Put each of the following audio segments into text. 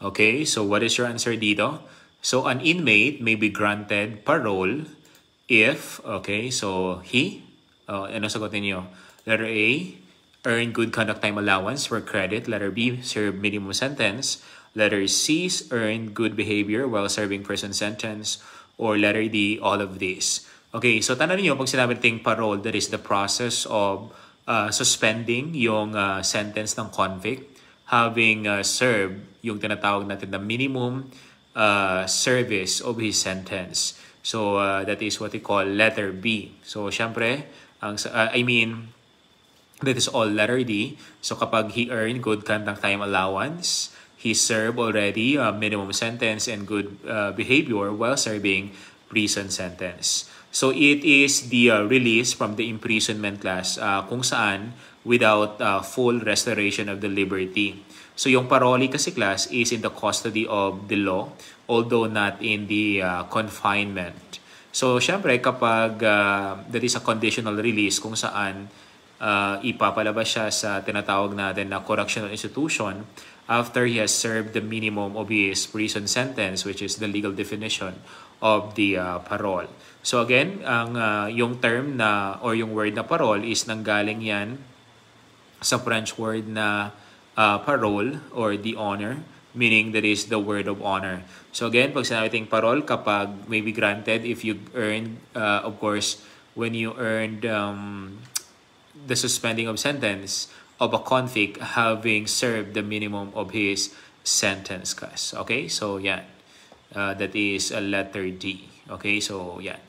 Okay, so what is your answer dito? So an inmate may be granted parole if, okay, so he, ano sagutin niyo? Letter A, earn good conduct time allowance for credit. Letter B, serve minimum sentence. Letter C, earn good behavior while serving prison sentence. Or letter D, all of these. Okay, so tandaan niyo pag sinabi nating parole, that is the process of suspending yung sentence ng convict, having served yung tinatawag natin na minimum service of his sentence. So that is what we call letter B. So syempre, that is all letter D. So kapag he earned good conduct time allowance, he served already a minimum sentence and good behavior while serving prison sentence. So it is the release from the imprisonment class kung saan without full restoration of the liberty. So yung parole kasi class is in the custody of the law, although not in the confinement. So syempre kapag that is a conditional release kung saan ipapalabas siya sa tinatawag natin na correctional institution after he has served the minimum of his prison sentence, which is the legal definition of the parole. So again, yung term na or yung word na parole is nanggaling yan sa French word na parole or the honor, meaning that is the word of honor. So again, pag sinabi nating parole, kapag may be granted if you earned, of course, when you earned the suspending of sentence of a convict having served the minimum of his sentence. Okay, so yan. That is a letter D. Okay, so yan.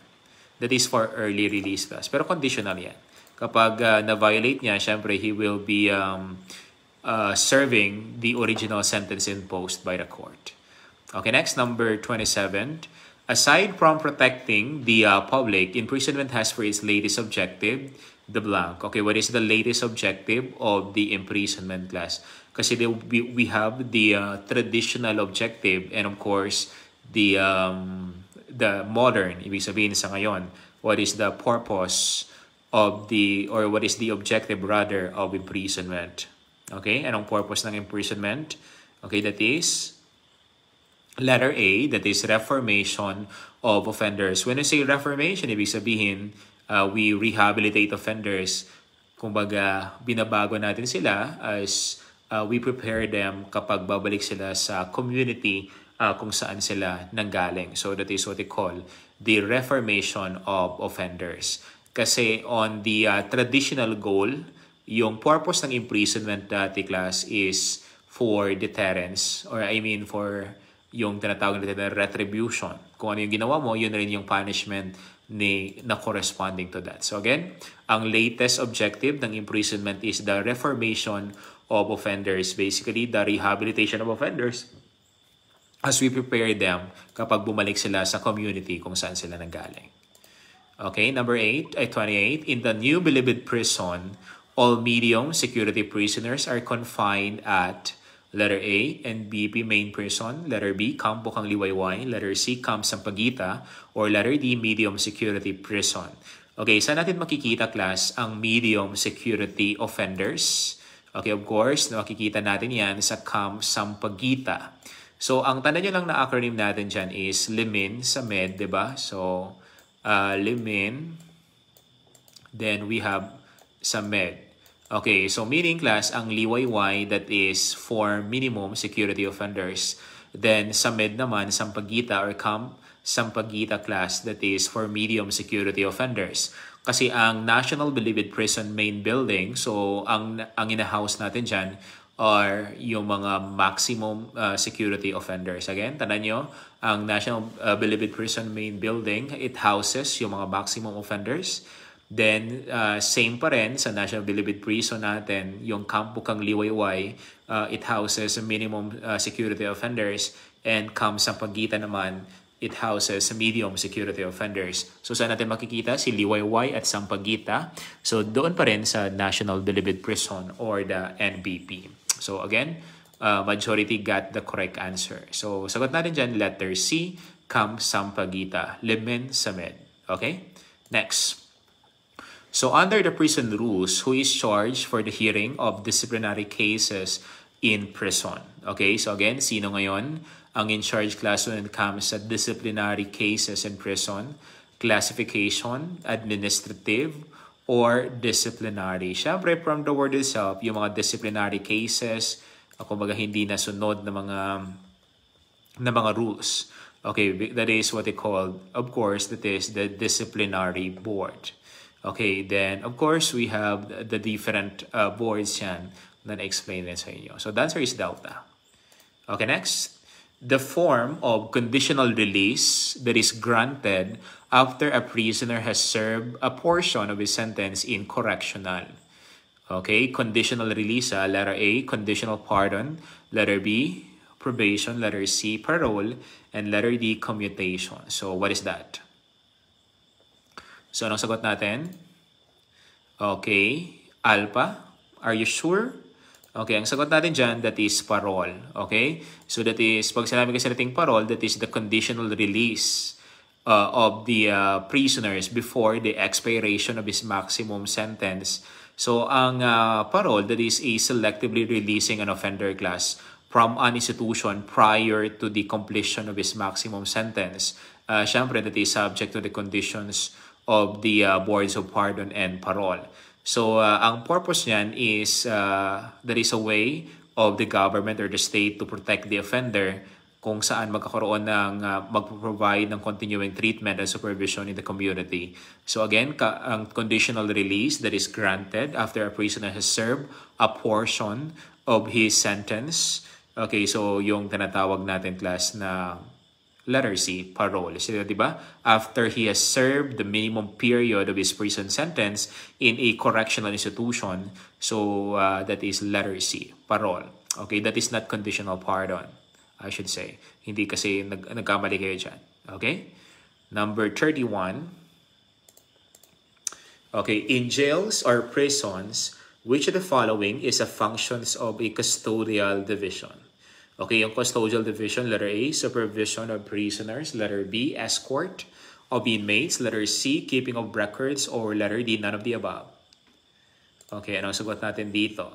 That is for early release class. Pero conditional yan. Kapag na-violate niya, syempre he will be serving the original sentence imposed by the court. Okay, next, number 27. Aside from protecting the public, imprisonment has for its latest objective the blank. Okay, what is the latest objective of the imprisonment class? Kasi we have the traditional objective and of course the modern, ibig sabihin sa ngayon, what is the purpose of the, or what is the objective rather of imprisonment? Okay, anong purpose ng imprisonment? Okay, that is letter A, that is reformation of offenders. When we say reformation, ibig sabihin, we rehabilitate offenders. Kumbaga, binabago natin sila as we prepare them kapag babalik sila sa community kung saan sila nanggaling. So that is what they call the reformation of offenders. Kasi on the traditional goal, yung purpose ng imprisonment dati class is for deterrence, or I mean for yung tinatawag natin na retribution. Kung ano yung ginawa mo, yun rin yung punishment na corresponding to that. So again, ang latest objective ng imprisonment is the reformation of offenders. Basically, the rehabilitation of offenders as we prepare them kapag bumalik sila sa community kung saan sila nanggaling. Okay, number 28. In the New Bilibid prison, all medium security prisoners are confined at letter A, NBP main prison. Letter B, Camp Bukang Liwayway. Letter C, Camp Sampaguita. Or letter D, medium security prison. Okay, saan natin makikita class ang medium security offenders? Okay, of course, makikita natin yan sa Camp Sampaguita. So, ang tanda nyo lang na acronym natin dyan is LIMIN sa med, diba? So, LIMIN, then we have sa med. Okay, so meaning class, ang liwayway, that is for minimum security offenders. Then sa med naman, Sampaguita or Camp Sampaguita class, that is for medium security offenders. Kasi ang National Bilibid Prison main building, so ang ina-house natin dyan are yung mga maximum security offenders. Again, tandaan nyo, ang National Bilibid Prison main building, it houses yung mga maximum offenders. Then, same pa rin sa National Bilibid Prison natin, yung Camp Bukang Liwayway, it houses minimum security offenders. And Camp Sampaguita naman, it houses medium security offenders. So, saan natin makikita? Si Liwayway at Sampaguita. So, doon pa rin sa National Bilibid Prison or the NBP. So, again, majority got the correct answer. So, sagot natin dyan, letter C, Camp Sampaguita, Limin Samed. Okay? Next. So, under the prison rules, who is charged for the hearing of disciplinary cases in prison. Okay, so again, sino ngayon ang in charge class when it comes sa disciplinary cases in prison? Classification, administrative, or disciplinary? Siyempre, from the word itself, yung mga disciplinary cases, kumbaga hindi nasunod na mga rules. Okay, that is what they call, of course, that is the disciplinary board. Okay, then of course we have the different boards yan na na-explain din sa inyo. So the answer is Delta. Okay, next. The form of conditional release that is granted after a prisoner has served a portion of his sentence in correctional. Okay, conditional release, letter A, conditional pardon, letter B, probation, letter C, parole, and letter D, commutation. So what is that? So anong sagot natin? Okay, Alpha, are you sure? Okay, ang sagot natin dyan, that is parole. Okay? So that is, pag sinabi kasi nating parole, that is the conditional release of the prisoners before the expiration of his maximum sentence. So ang parole, that is a selectively releasing an offender class from an institution prior to the completion of his maximum sentence. Siyempre, that is subject to the conditions of the boards of pardon and parole. So, ang purpose niyan is there is a way of the government or the state to protect the offender kung saan magkakaroon ng mag-provide ng continuing treatment and supervision in the community. So again, ang conditional release that is granted after a prisoner has served a portion of his sentence. Okay, so yung tinatawag natin class na letter C, parole. So, di ba? After he has served the minimum period of his prison sentence in a correctional institution, so that is letter C, parole. Okay, that is not conditional pardon, I should say. Hindi kasi nagkamali kayo dyan. Okay? Number 31. Okay, in jails or prisons, which of the following is a functions of a custodial division? Okay, yung custodial division, letter A, supervision of prisoners, letter B, escort of inmates, letter C, keeping of records, or letter D, none of the above. Okay, anong sagot natin dito?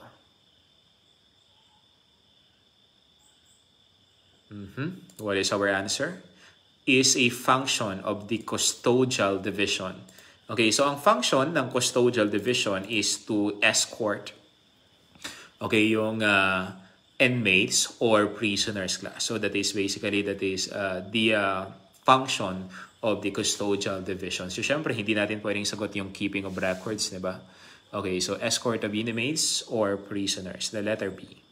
What is our answer? Is a function of the custodial division. Okay, so ang function ng custodial division is to escort, okay, yung inmates or prisoners class. So that is basically the function of the custodial division. So syempre, hindi natin pwedeng sagot yung keeping of records, di ba? Okay, so escort of inmates or prisoners, the letter B.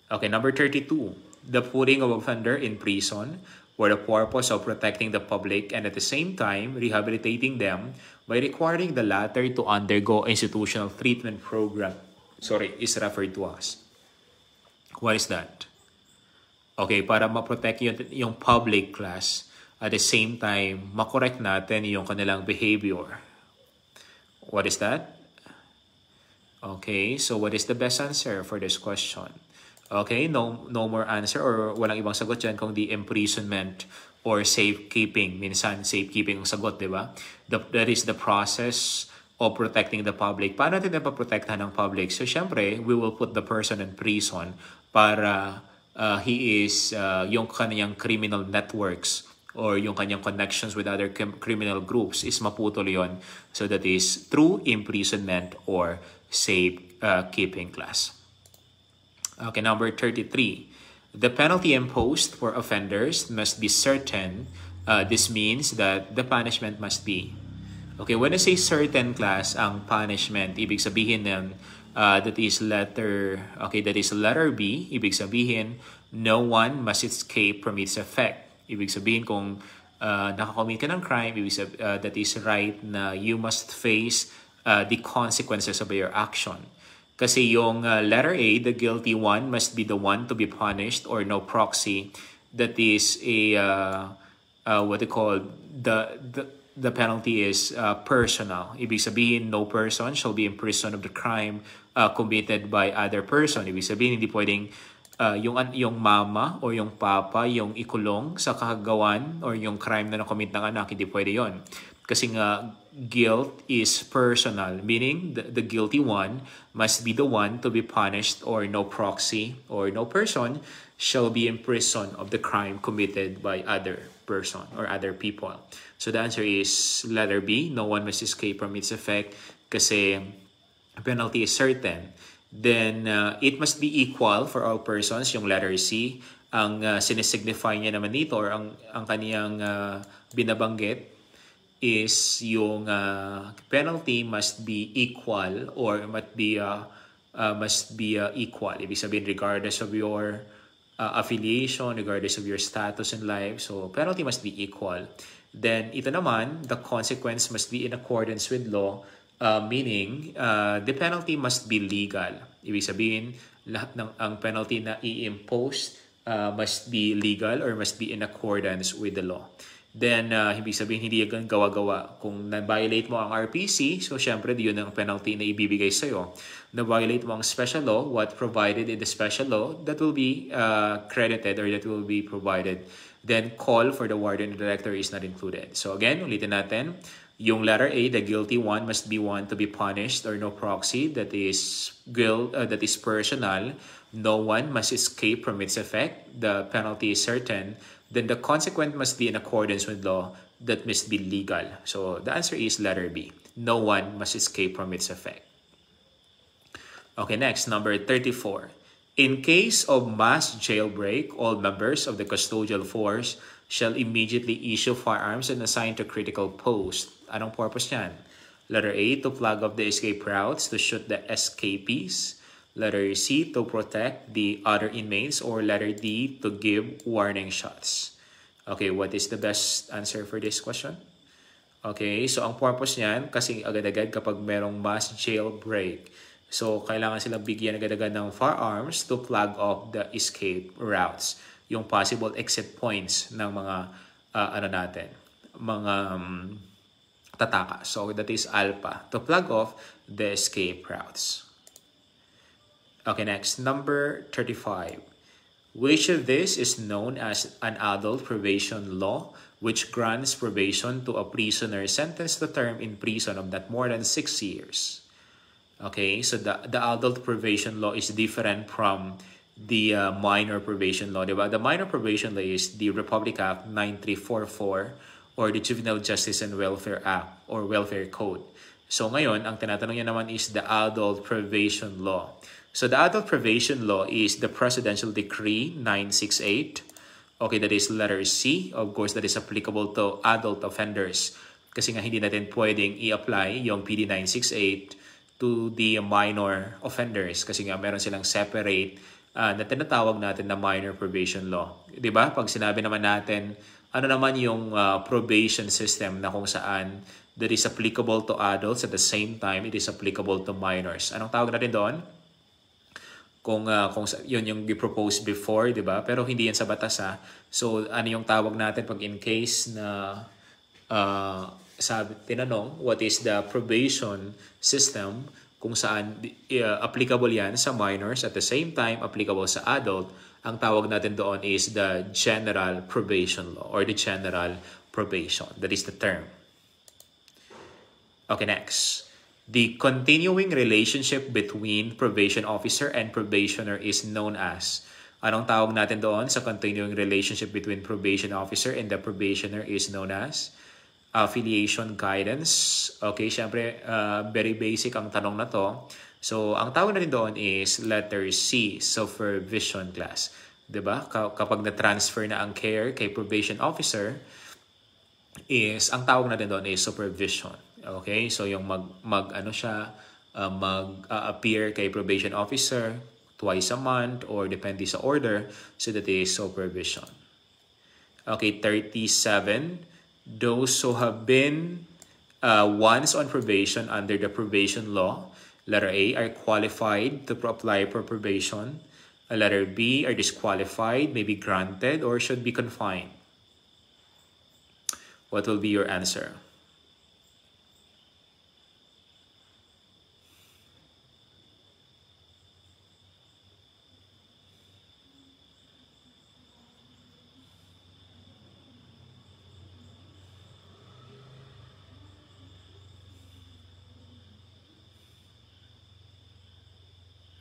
Okay, number 32. The putting of offender in prison for the purpose of protecting the public and at the same time rehabilitating them by requiring the latter to undergo institutional treatment program, is referred to as. What is that? Okay, para ma-protect yung public class, at the same time, makorek natin yung kanilang behavior. What is that? Okay, so what is the best answer for this question? Okay, no more answer or walang ibang sagot dyan kung the imprisonment or safekeeping. Minsan, safekeeping ang sagot, di ba? That is the process of protecting the public. Paano natin napaprotektahan ng public? So, syempre, we will put the person in prison para he is yung kanyang criminal networks or yung kanyang connections with other criminal groups is maputol yon. So that is through imprisonment or safekeeping class. Okay, number 33. The penalty imposed for offenders must be certain. This means that the punishment must be. Okay, when I say certain class, ang punishment, ibig sabihin nun, that is letter B, ibig sabihin, no one must escape from its effect. Ibig sabihin kung nakakommit ka ng crime, that is right na you must face the consequences of your action. Kasi yung letter A, the guilty one must be the one to be punished or no proxy. That is a, what they call, the penalty is personal. Ibig sabihin, no person shall be imprisoned of the crime committed by other person. Ibig sabihin, hindi pwedeng yung mama o yung papa yung ikulong sa kagawan or yung crime na nakomit ng anak, hindi pwede yon. Kasi nga, guilt is personal, meaning the guilty one must be the one to be punished, or no proxy or no person shall be imprisoned of the crime committed by other person or other people. So the answer is letter B, no one must escape from its effect kasi penalty is certain. Then it must be equal for all persons, yung letter C. Ang sinisignify niya naman dito, or ang kaniyang binabanggit is yung penalty must be equal, or must be equal. Ibig sabihin, regardless of your affiliation, regardless of your status in life. So, penalty must be equal. Then, ito naman, the consequence must be in accordance with law, meaning the penalty must be legal. Ibig sabihin, lahat ng ang penalty na i-impose must be legal or must be in accordance with the law. Then, ibig sabihin, hindi yan gawa-gawa. Kung na-violate mo ang RPC, so syempre, yun ang penalty na ibibigay sa'yo. Na-violate mo ang special law, what provided in the special law, that will be credited or that will be provided. Then, call for the warden and director is not included. So again, ulitin natin. Yung letter A, the guilty one must be one to be punished, or no proxy, that is personal. No one must escape from its effect. The penalty is certain. Then the consequent must be in accordance with law, that must be legal. So the answer is letter B. No one must escape from its effect. Okay, next, number 34. In case of mass jailbreak, all members of the custodial force shall immediately issue firearms and assign to critical post. Anong purpose niyan? Letter A, to flag off the escape routes, to shoot the escapees. Letter C, to protect the other inmates. Or letter D, to give warning shots. Okay, what is the best answer for this question? Okay, so ang purpose niyan, kasi agad-agad kapag merong mass jailbreak, so kailangan silang bigyan agad-agad ng firearms to flag off the escape routes. Yung possible exit points ng mga, mga tataka. So that is alpha, to flag off the escape routes. Okay, next, number 35. Which of this is known as an adult probation law, which grants probation to a prisoner sentenced to term in prison of not more than 6 years? Okay, so the adult probation law is different from the minor probation law, diba? The minor probation law is the Republic Act 9344 or the Juvenile Justice and Welfare Act or Welfare Code. So ngayon, ang tinatanong niya naman is the adult probation law. So the adult probation law is the Presidential Decree 968. Okay, that is letter C. Of course, that is applicable to adult offenders. Kasi nga hindi natin pwedeng i-apply yung PD 968 to the minor offenders. Kasi nga meron silang separate na tinatawag natin na minor probation law. Diba? Pag sinabi naman natin, ano naman yung probation system na kung saan that is applicable to adults at the same time it is applicable to minors. Anong tawag natin doon? Kung yun yung i-propose before, di ba? Pero hindi yan sa batas, ha? So, ano yung tawag natin pag in case na tinanong, what is the probation system, kung saan applicable yan sa minors, at the same time, applicable sa adult, ang tawag natin doon is the general probation law or the general probation. That is the term. Okay, next. The continuing relationship between probation officer and probationer is known as. Anong tawag natin doon sa continuing relationship between probation officer and the probationer is known as? Affiliation guidance. Okay, syempre, very basic ang tanong na to. So, ang tawag natin doon is letter C, supervision class. Diba? Kapag na-transfer na ang care kay probation officer, ang tawag natin doon is supervision. Okay, so yung mag-appear kay probation officer twice a month or depende sa order, so that is supervision. Okay, 37. Those who have been once on probation under the probation law, letter A, are qualified to apply for probation. Letter B, are disqualified, may be granted, or should be confined. What will be your answer?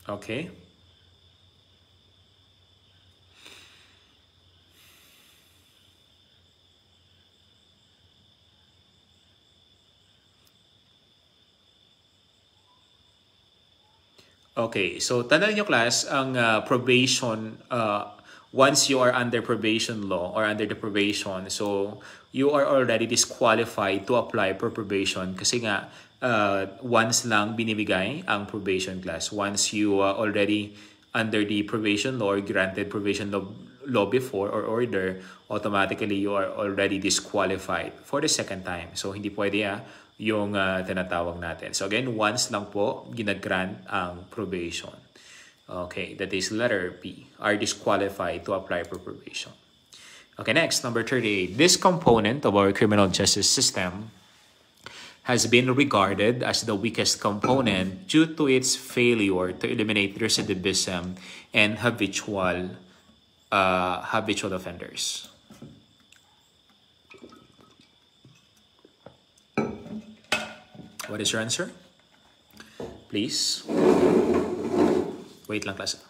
Okay. Okay, so tandaan nyo class, ang probation, once you are under probation law or under the probation, so you are already disqualified to apply for probation kasi nga once lang binibigay ang probation class. Once you already under the probation law or granted probation law before or order, automatically you are already disqualified for the second time. So hindi pwede yung tinatawag natin. So again, once lang po ginagrant ang probation. Okay, that is letter B, are disqualified to apply for probation. Okay, next, number 38. This component of our criminal justice system has been regarded as the weakest component due to its failure to eliminate recidivism and habitual offenders. What is your answer? Please. Wait lang class.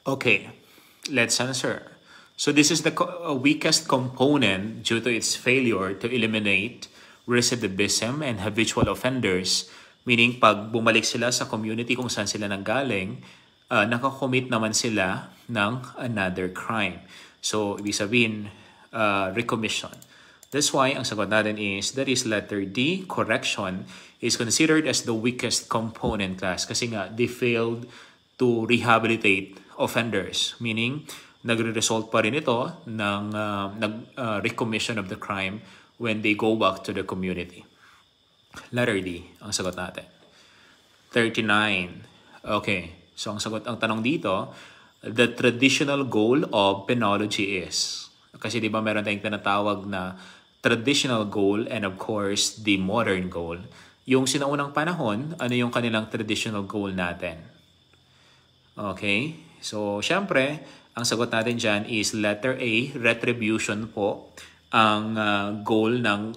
Okay, let's answer. So this is the weakest component due to its failure to eliminate recidivism and habitual offenders. Meaning, pag bumalik sila sa community kung saan sila nanggaling, nakakommit naman sila ng another crime. So, ibig sabihin, recommission. That's why ang sagot natin is, that is letter D, correction, is considered as the weakest component class. Kasi nga, they failed to rehabilitate offenders. Meaning, nagre-result pa rin ito ng recommission of the crime when they go back to the community. Letter D, ang sagot natin. 39. Okay. So, ang tanong dito, the traditional goal of penology is. Kasi di ba meron tayong tinatawag na traditional goal and of course, the modern goal. Yung sinaunang panahon, ano yung kanilang traditional goal natin? Okay. So, syempre, ang sagot natin dyan is letter A, retribution po, ang goal ng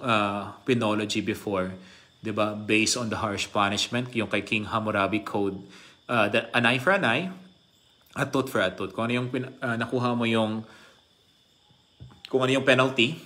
penology before. Diba? Based on the harsh punishment, yung kay King Hammurabi Code, an eye for an eye, a tooth for a tooth. Kung ano yung nakuha mo kung ano yung penalty,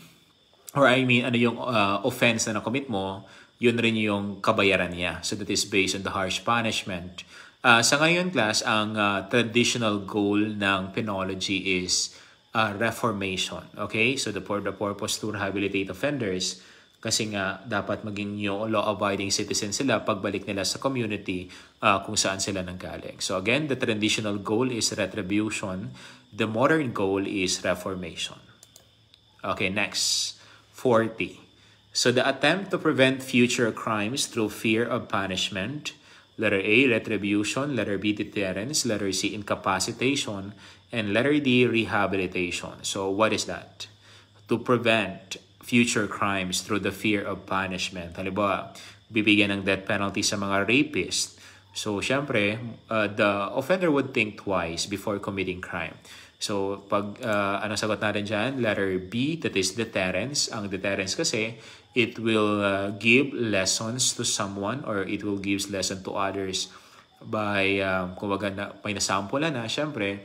or I mean, ano yung offense na nakomit mo, yun rin yung kabayaran niya. So that is based on the harsh punishment. Sa ngayon class, ang traditional goal ng penology is reformation. Okay? So for the purpose to rehabilitate offenders, kasi nga dapat maging yung law-abiding citizen sila pagbalik nila sa community kung saan sila nanggaling. So again, the traditional goal is retribution. The modern goal is reformation. Okay, next. 40. So the attempt to prevent future crimes through fear of punishment. Letter A, retribution. Letter B, deterrence. Letter C, incapacitation. And letter D, rehabilitation. So what is that? To prevent future crimes through the fear of punishment. Halimbawa, bibigyan ng death penalty sa mga rapists. So, syempre, the offender would think twice before committing crime. So, pag ano sagot natin dyan? Letter B, that is deterrence. Ang deterrence kasi, it will give lessons to someone or it will give lesson to others by, kumbaga, may nasampulan na, syempre,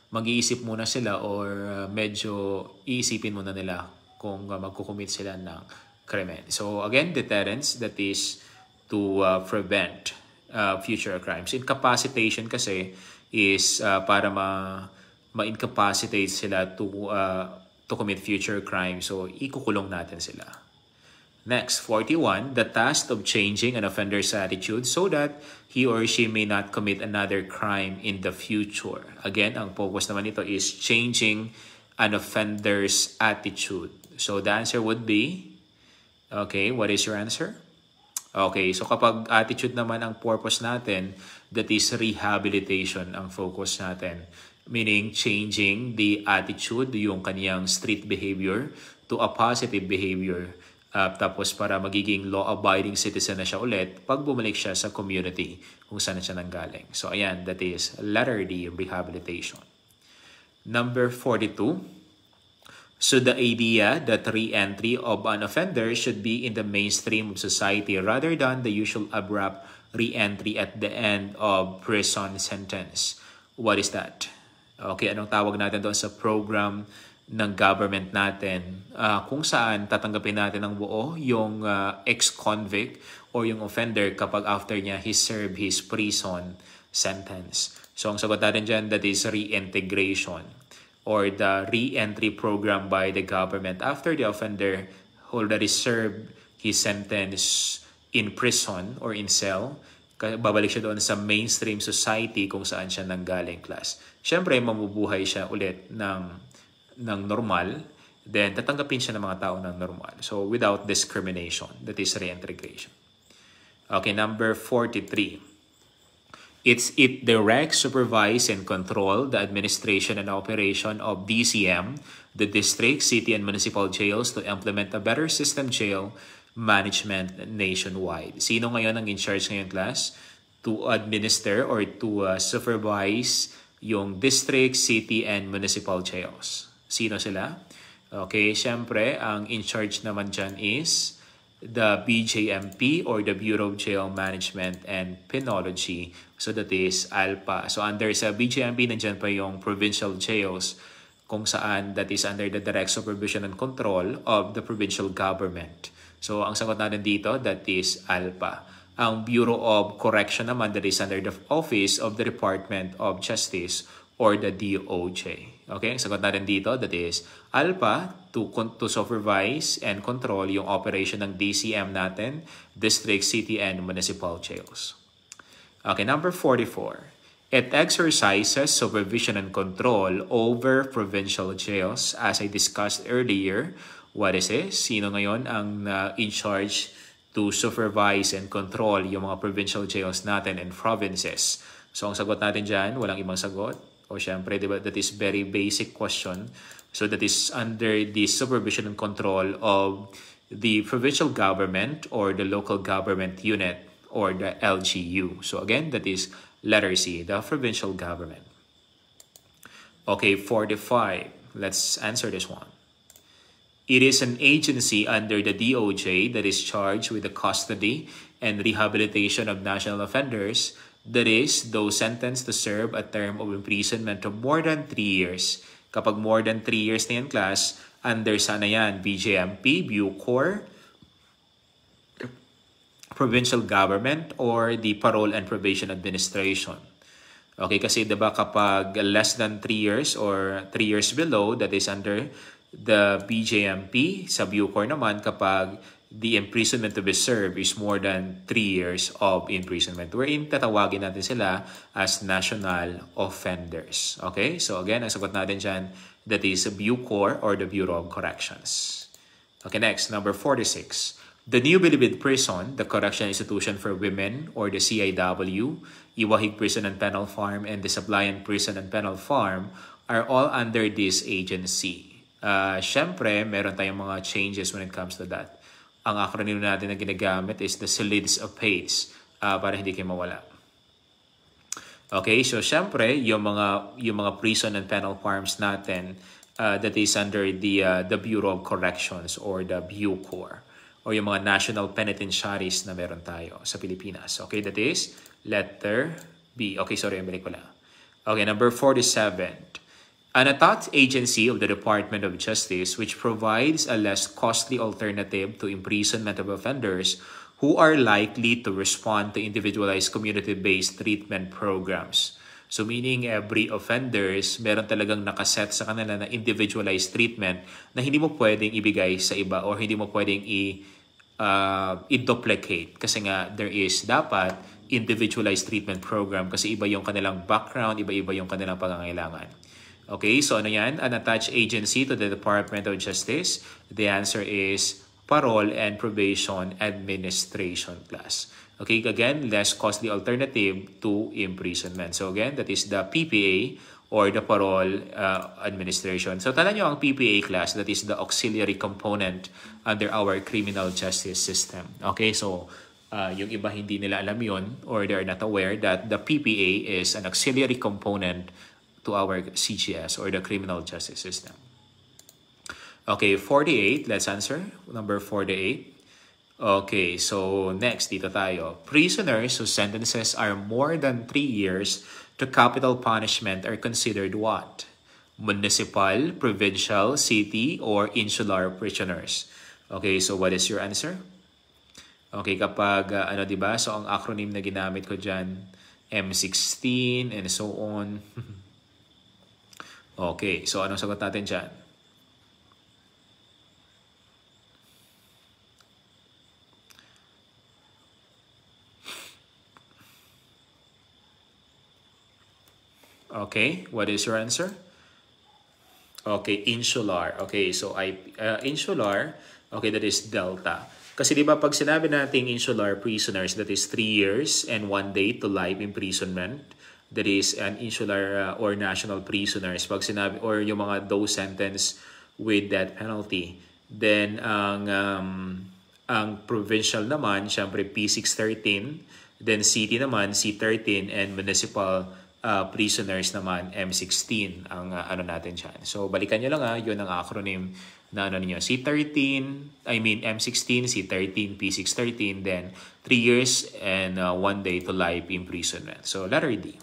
mag-iisip muna sila or medyo iisipin muna nila kung magkukumit sila ng krimen. So, again, deterrence, that is to prevent future crimes. Incapacitation kasi is para ma-incapacitate sila to commit future crimes. So, ikukulong natin sila. Next, 41, the task of changing an offender's attitude so that he or she may not commit another crime in the future. Again, ang focus naman nito is changing an offender's attitude. So, the answer would be, okay, what is your answer? Okay, so kapag attitude naman ang purpose natin, that is rehabilitation ang focus natin. Meaning, changing the attitude, yung kaniyang street behavior to a positive behavior. Tapos para magiging law-abiding citizen na siya ulit pag bumalik siya sa community kung saan siya nanggaling. So ayan, that is letter D, rehabilitation. Number 42. So the idea that re-entry of an offender should be in the mainstream of society rather than the usual abrupt re-entry at the end of prison sentence. What is that? Okay, anong tawag natin doon sa program ng government natin kung saan tatanggapin natin ng buo yung ex-convict or yung offender kapag after niya he served his prison sentence. So ang sagot natin dyan, that is reintegration, or the re-entry program by the government after the offender already served his sentence in prison or in cell. Babalik siya doon sa mainstream society kung saan siya nanggaling, class. Siyempre, mamubuhay siya ulit ng normal, then tatanggapin siya ng mga tao ng normal. So, without discrimination, that is reintegration. Okay, number 43. It directs, supervise, and control the administration and operation of DCM, the district, city, and municipal jails to implement a better system jail management nationwide. Sino ngayon ang in charge ngayon, class? To administer or to supervise yung district, city, and municipal jails. Sino sila? Okay, syempre, ang in charge naman dyan is the BJMP or the Bureau of Jail Management and Penology. So that is ALPA. So under sa BJMP, nandiyan pa yung provincial jails kung saan that is under the direct supervision and control of the provincial government. So ang sagot natin dito, that is ALPA. Ang Bureau of Correction naman, that is under the Office of the Department of Justice or the DOJ. Okay, ang sagot natin dito, that is ALPA to supervise and control yung operation ng DCM natin, district, city, and municipal jails. Okay, number 44. It exercises supervision and control over provincial jails. As I discussed earlier, what is it? Sino ngayon ang in charge to supervise and control yung mga provincial jails natin and provinces? So ang sagot natin dyan, walang ibang sagot. O syempre, diba, that is very basic question. So that is under the supervision and control of the provincial government or the local government unit or the LGU. So again, that is letter C, the provincial government. Okay, 45. Let's answer this one. It is an agency under the DOJ that is charged with the custody and rehabilitation of national offenders, that is, those sentenced to serve a term of imprisonment of more than 3 years. Kapag more than 3 years na yan, class, under sana yan, BJMP, Bucor, provincial government, or the Parole and Probation Administration. Okay, kasi diba kapag less than 3 years or 3 years below, that is under the BJMP. Sa Bucor naman, kapag the imprisonment to be served is more than 3 years of imprisonment, wherein tatawagin natin sila as national offenders. Okay? So again, ang sagot natin dyan, that is Bucor or the Bureau of Corrections. Okay, next, number 46. The New Bilibid Prison, the Correction Institution for Women or the CIW, Iwahig Prison and Penal Farm, and the Sablayan Prison and Penal Farm are all under this agency. Siyempre, meron tayong mga changes when it comes to that. Ang acronym natin na ginagamit is the SLIDS of PACE para hindi kayo mawala. Okay, so syempre, yung mga prison and penal farms natin that is under the Bureau of Corrections or the Bucor or yung mga national penitentiaries na meron tayo sa Pilipinas. Okay, that is letter B. Okay, sorry, balik ko lang. Okay, number 47. An attached agency of the Department of Justice which provides a less costly alternative to imprisonment of offenders who are likely to respond to individualized community-based treatment programs. So meaning every offenders, meron talagang nakaset sa kanila na individualized treatment na hindi mo pwedeng ibigay sa iba or hindi mo pwedeng i-duplicate. Kasi nga there is dapat individualized treatment program kasi iba yung kanilang background, iba-iba yung kanilang pangangailangan. Okay, so ano yan? An attached agency to the Department of Justice. The answer is parole and probation administration class. Okay, again, less costly alternative to imprisonment. So again, that is the PPA or the parole administration. So tala nyo ang PPA class, that is the auxiliary component under our criminal justice system. Okay, so yung iba hindi nila alam yun or they are not aware that the PPA is an auxiliary component to our CGS or the criminal justice system. Okay, 48. Let's answer. Number 48. Okay, so next dito tayo. Prisoners whose sentences are more than 3 years to capital punishment are considered what? Municipal, provincial, city, or insular prisoners. Okay, so what is your answer? Okay, kapag ano 'di ba? So ang acronym na ginamit ko diyan M16 and so on. Okay, so anong sagot natin diyan? Okay, what is your answer? Okay, insular. Okay, so insular, okay, that is delta. Kasi di ba pag sinabi nating insular prisoners, that is 3 years and 1 day to life imprisonment. That is an insular or national prisoners. Pag sinabi, or yung mga those sentenced with that penalty. Then ang provincial naman, syempre P613. Then city naman, C13. And municipal prisoners naman, M16 ang ano natin dyan. So, balikan nyo lang yun ang acronym na ano niyo. C13, I mean M16, C13, P613, then 3 years and 1 day to life imprisonment. So, letter D.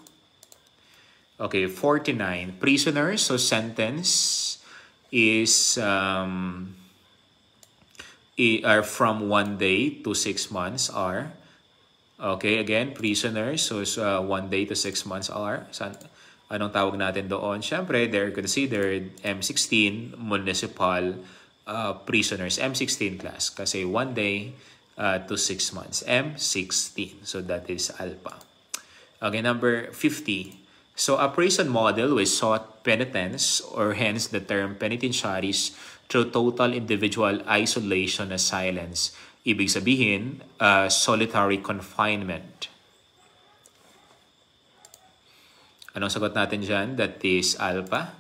Okay, 49. Prisoners, so sentence is are from 1 day to 6 months are. Okay, again, prisoners, so 1 day to 6 months are. Anong tawag natin doon? Siyempre, they're considered M16 municipal prisoners. M16 class. Kasi 1 day to 6 months. M16. So that is alpha. Okay, number 50. So a prison model with sought penitence, or hence the term penitentiaries, through total individual isolation as silence. Ibig sabihin, solitary confinement. Anong sagot natin dyan? That is alpha.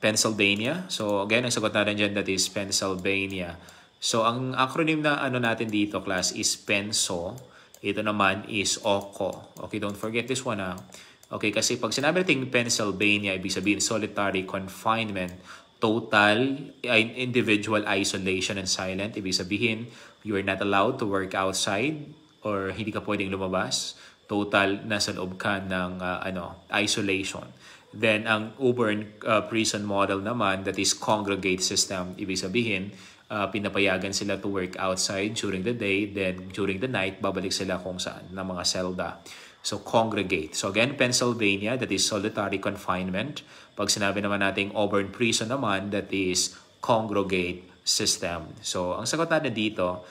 Pennsylvania. So again, ang sagot natin dyan, that is Pennsylvania. So ang acronym na ano natin dito, class, is PENSO. Ito naman is OCO. Okay, don't forget this one Okay, kasi pag sinabi natin Pennsylvania, ibig sabihin solitary confinement, total individual isolation and silent. Ibig sabihin, you are not allowed to work outside or hindi ka pwedeng lumabas. Total, nasa loob ka ng isolation. Then, ang Auburn prison model naman, that is congregate system. Ibig sabihin, pinapayagan sila to work outside during the day. Then, during the night, babalik sila kung saan, ng mga selda. So, congregate. So, again, Pennsylvania, that is solitary confinement. Pag sinabi naman nating Auburn prison naman, that is congregate system. So, ang sagot natin dito,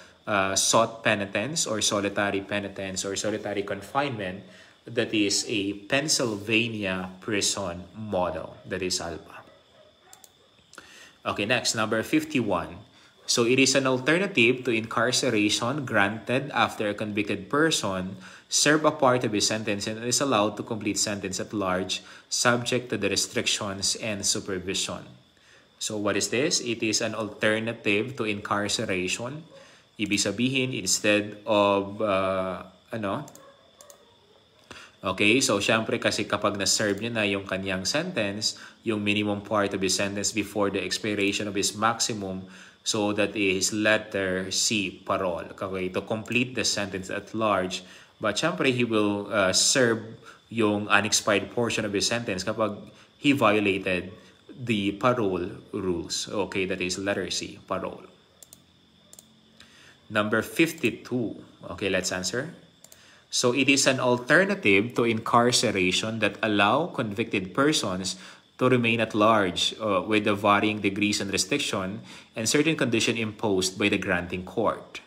sought penitence or solitary penitence or solitary confinement, that is a Pennsylvania prison model. That is alpha. Okay, next, number 51. So, it is an alternative to incarceration granted after a convicted person serve a part of his sentence and is allowed to complete sentence at large subject to the restrictions and supervision. So, what is this? It is an alternative to incarceration. Ibig sabihin, instead of, Okay, so syempre kasi kapag na-serve niya na yung kanyang sentence, yung minimum part of his sentence before the expiration of his maximum, so that is letter C, parole. Okay, to complete the sentence at large. But syempre, he will serve yung unexpired portion of his sentence kapag he violated the parole rules. Okay, that is letter C, parole. Number 52. Okay, let's answer. So, it is an alternative to incarceration that allow convicted persons to remain at large with the varying degrees and restriction and certain condition imposed by the granting court.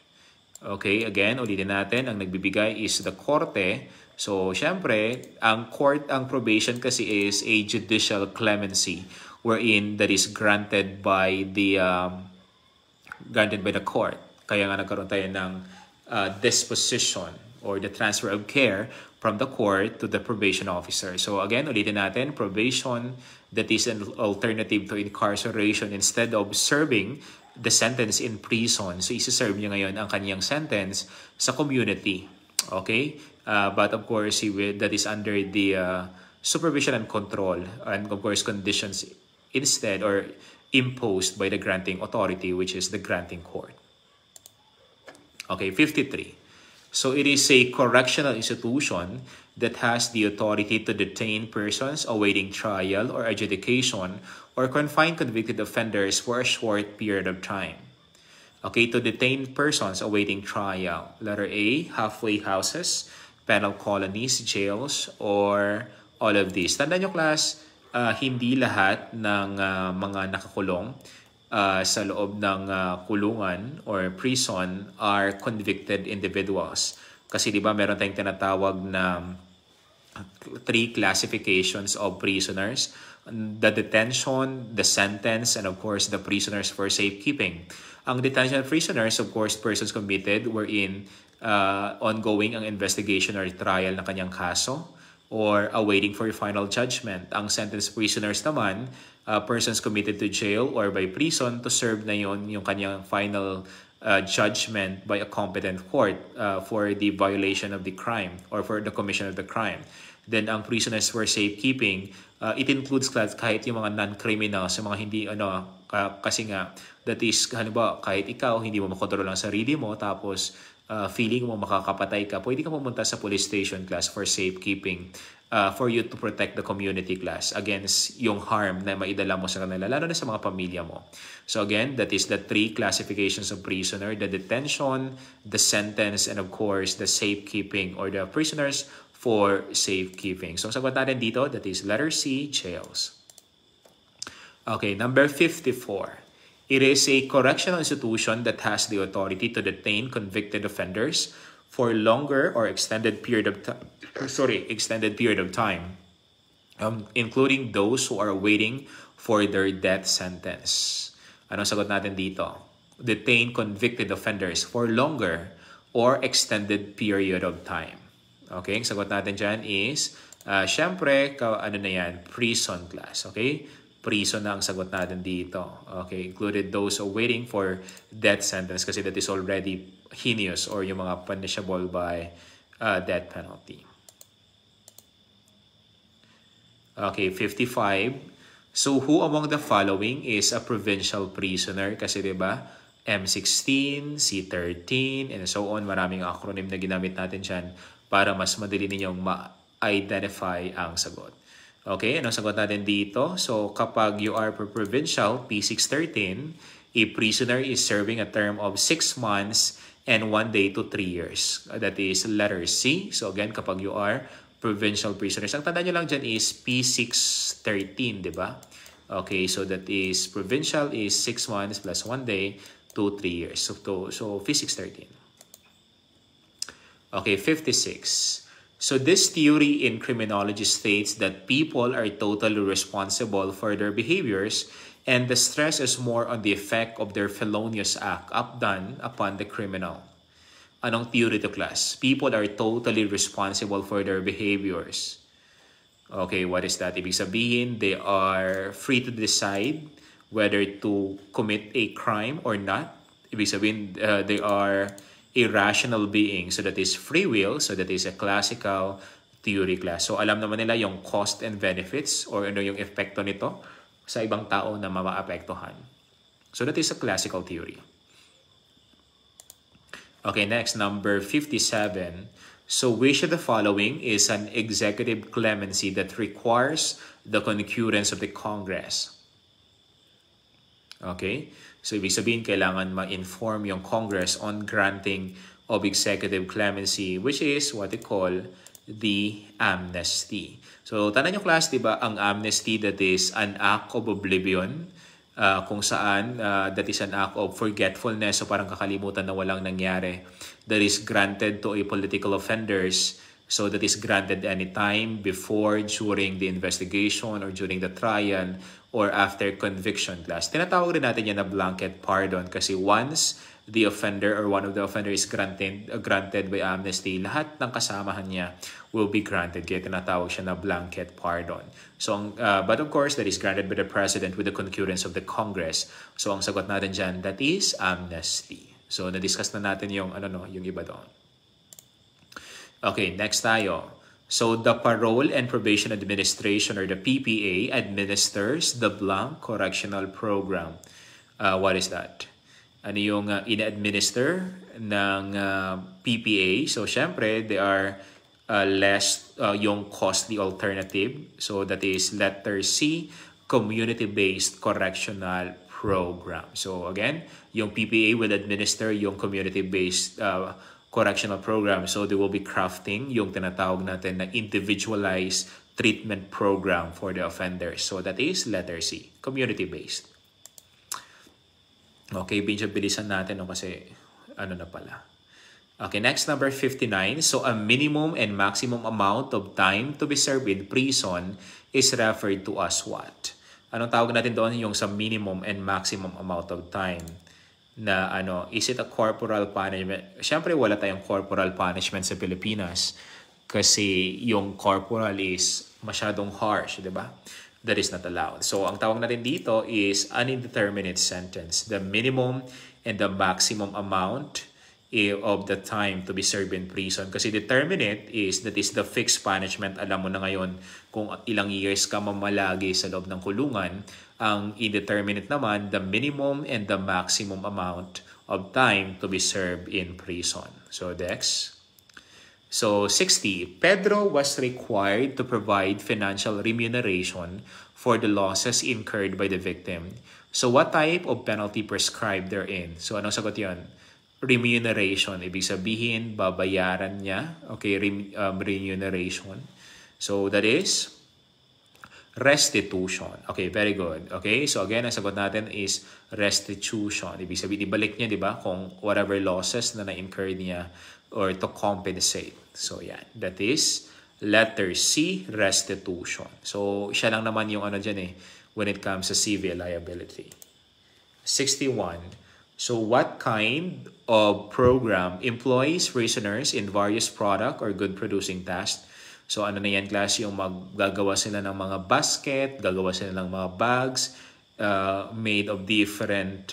Okay, again, ulitin natin, ang nagbibigay is the korte. So, syempre, ang court, ang probation kasi is a judicial clemency wherein that is granted by the court. Kaya nga nagkaroon tayo ng disposition or the transfer of care from the court to the probation officer. So again, ulitin natin, probation, that is an alternative to incarceration instead of serving the sentence in prison. So isi-serve niya ngayon ang kanyang sentence sa community. Okay? But of course, that is under the supervision and control and of course conditions instead or imposed by the granting authority, which is the granting court. Okay, 53. So it is a correctional institution that has the authority to detain persons awaiting trial or adjudication or confine convicted offenders for a short period of time. Okay, to detain persons awaiting trial. Letter A, halfway houses, penal colonies, jails, or all of these. Tandaan nyo class, hindi lahat ng mga nakakulong sa loob ng kulungan or prison are convicted individuals. Kasi di ba meron tayong tinatawag na 3 classifications of prisoners: the detention, the sentence, and of course the prisoners for safekeeping. Ang detention prisoners, of course, persons committed wherein ongoing ang investigation or trial ng kanyang kaso or awaiting for final judgment. Ang sentence prisoners naman, persons committed to jail or by prison to serve na yung kanyang final judgment by a competent court for the violation of the crime or for the commission of the crime. Then ang prisoners for safekeeping, it includes kahit yung mga non-criminals, yung mga hindi kasi nga that is halimbawa kahit ikaw hindi mo makontrol ang sarili mo tapos feeling mo makakapatay ka, pwede ka pumunta sa police station class for safekeeping for you to protect the community class against yung harm na maidala mo sa kanila, lalo na sa mga pamilya mo. So again, that is the 3 classifications of prisoner: the detention, the sentence, and of course, the safekeeping or the prisoners for safekeeping. So sagot natin dito, that is letter C, jails. Okay, number 54. It is a correctional institution that has the authority to detain convicted offenders for longer or extended period of time, including those who are waiting for their death sentence. Anong sagot natin dito? Detain convicted offenders for longer or extended period of time. Okay, ang sagot natin dyan is, syempre, prison class. Okay? Prison na ang sagot natin dito. Okay, included those awaiting for death sentence kasi that is already heinous or yung mga punishable by death penalty. Okay, 55. So who among the following is a provincial prisoner? Kasi diba, M16, C13, and so on. Maraming acronym na ginamit natin dyan para mas madali ninyong ma-identify ang sagot. Okay, anong sagot natin dito? So, kapag you are provincial, P613, a prisoner is serving a term of 6 months and 1 day to 3 years. That is letter C. So, again, kapag you are provincial prisoners, ang tanda nyo lang dyan is P613, di ba? Okay, so that is provincial is 6 months plus 1 day to 3 years. So P613. Okay, 56. So this theory in criminology states that people are totally responsible for their behaviors and the stress is more on the effect of their felonious act done upon the criminal. Anong theory to class? People are totally responsible for their behaviors. Okay, what is that? Ibig sabihin, they are free to decide whether to commit a crime or not. Ibig sabihin, they are a rational being. So that is free will. So that is a classical theory class. So alam naman nila yung cost and benefits or ano yung epekto nito sa ibang tao na mamaapektuhan. So that is a classical theory. Okay, next, number 57. So which of the following is an executive clemency that requires the concurrence of the Congress? Okay, so ibig sabihin kailangan ma-inform yung Congress on granting of executive clemency, which is what they call the amnesty. So tanong nyo class, diba, ang amnesty, that is an act of oblivion, kung saan that is an act of forgetfulness, so parang kakalimutan na walang nangyari, that is granted to a political offenders. So that is granted anytime before, during the investigation, or during the trial, or after conviction class. Tinatawag rin natin yan na blanket pardon kasi once the offender or one of the offenders is granted by amnesty, lahat ng kasamahan niya will be granted. Kaya tinatawag siya na blanket pardon. So, but of course, that is granted by the President with the concurrence of the Congress. So, ang sagot natin dyan, that is amnesty. So, na-discuss na natin yung, yung iba doon. Okay, next tayo. So, the Parole and Probation Administration or the PPA administers the blank correctional program. What is that? Ano yung ina-administer ng PPA? So, syempre, they are less yung costly alternative. So, that is letter C, community-based correctional program. So, again, yung PPA will administer yung community-based correctional program. So, they will be crafting yung tinatawag natin na individualized treatment program for the offenders. So, that is letter C, community-based. Okay, bilisan natin kasi na pala. Okay, next, number 59. So, a minimum and maximum amount of time to be served in prison is referred to as what? Anong tawag natin doon? Yung sa minimum and maximum amount of time. Na is it a corporal punishment? Siyempre, wala tayong corporal punishment sa Pilipinas kasi yung corporal is masyadong harsh, di ba? That is not allowed. So, ang tawag natin dito is an indeterminate sentence. The minimum and the maximum amount of the time to be served in prison. Kasi determinate that is the fixed punishment. Alam mo na ngayon kung ilang years ka mamalagi sa loob ng kulungan. Ang indeterminate naman, the minimum and the maximum amount of time to be served in prison. So, next. So, 60. Pedro was required to provide financial remuneration for the losses incurred by the victim. So, what type of penalty prescribed therein? So, anong sagot yun? Remuneration. Ibig sabihin, babayaran niya. Okay, remuneration. So, that is restitution. Okay, very good. Okay, so again, ang sagot natin is restitution. Ibig sabihin, ibalik niya, di ba, kung whatever losses na na-incur niya or to compensate. So, yan. That is letter C, restitution. So, siya lang naman yung dyan when it comes to civil liability. 61. So, what kind of program employs prisoners in various product or good-producing tasks? So, na yan, class, yung maggagawa sila ng mga basket, gagawa sila ng mga bags, made of different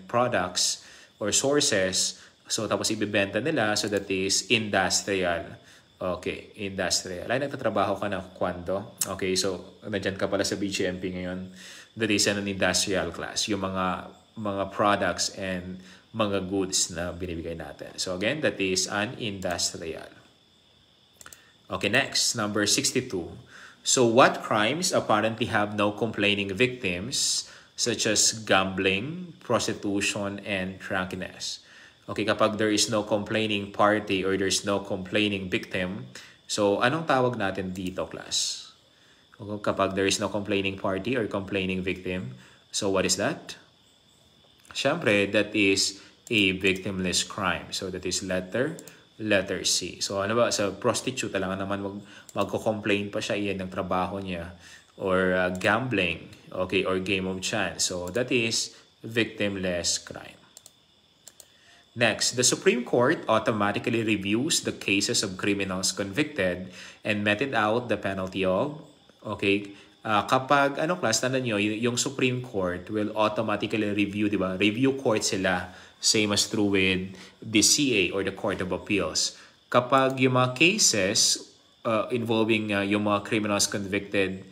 products or sources. So, tapos ibibenta nila, so that is industrial. Okay, industrial. Ay, nagtatrabaho ka na kwando. Okay, so, nandyan ka pala sa BGMP ngayon. That is an industrial class. Yung mga products and mga goods na binibigay natin. So, again, that is an industrial. Okay, next, number 62. So, what crimes apparently have no complaining victims, such as gambling, prostitution, and drunkenness? Okay, kapag there is no complaining party or there is no complaining victim, so anong tawag natin dito, class? Kapag there is no complaining party or complaining victim, so what is that? Siyempre, that is a victimless crime. So, that is letter C. So, sa prostitute, talaga naman magko-complain pa siya, iyan ng trabaho niya. Or gambling, okay, or game of chance. So, that is victimless crime. Next, the Supreme Court automatically reviews the cases of criminals convicted and meted out the penalty of, okay, kapag, class, tandaan nyo, yung Supreme Court will automatically review, di ba? Review court sila. Same as true with the CA or the Court of Appeals. Kapag yung mga cases involving yung mga criminals convicted,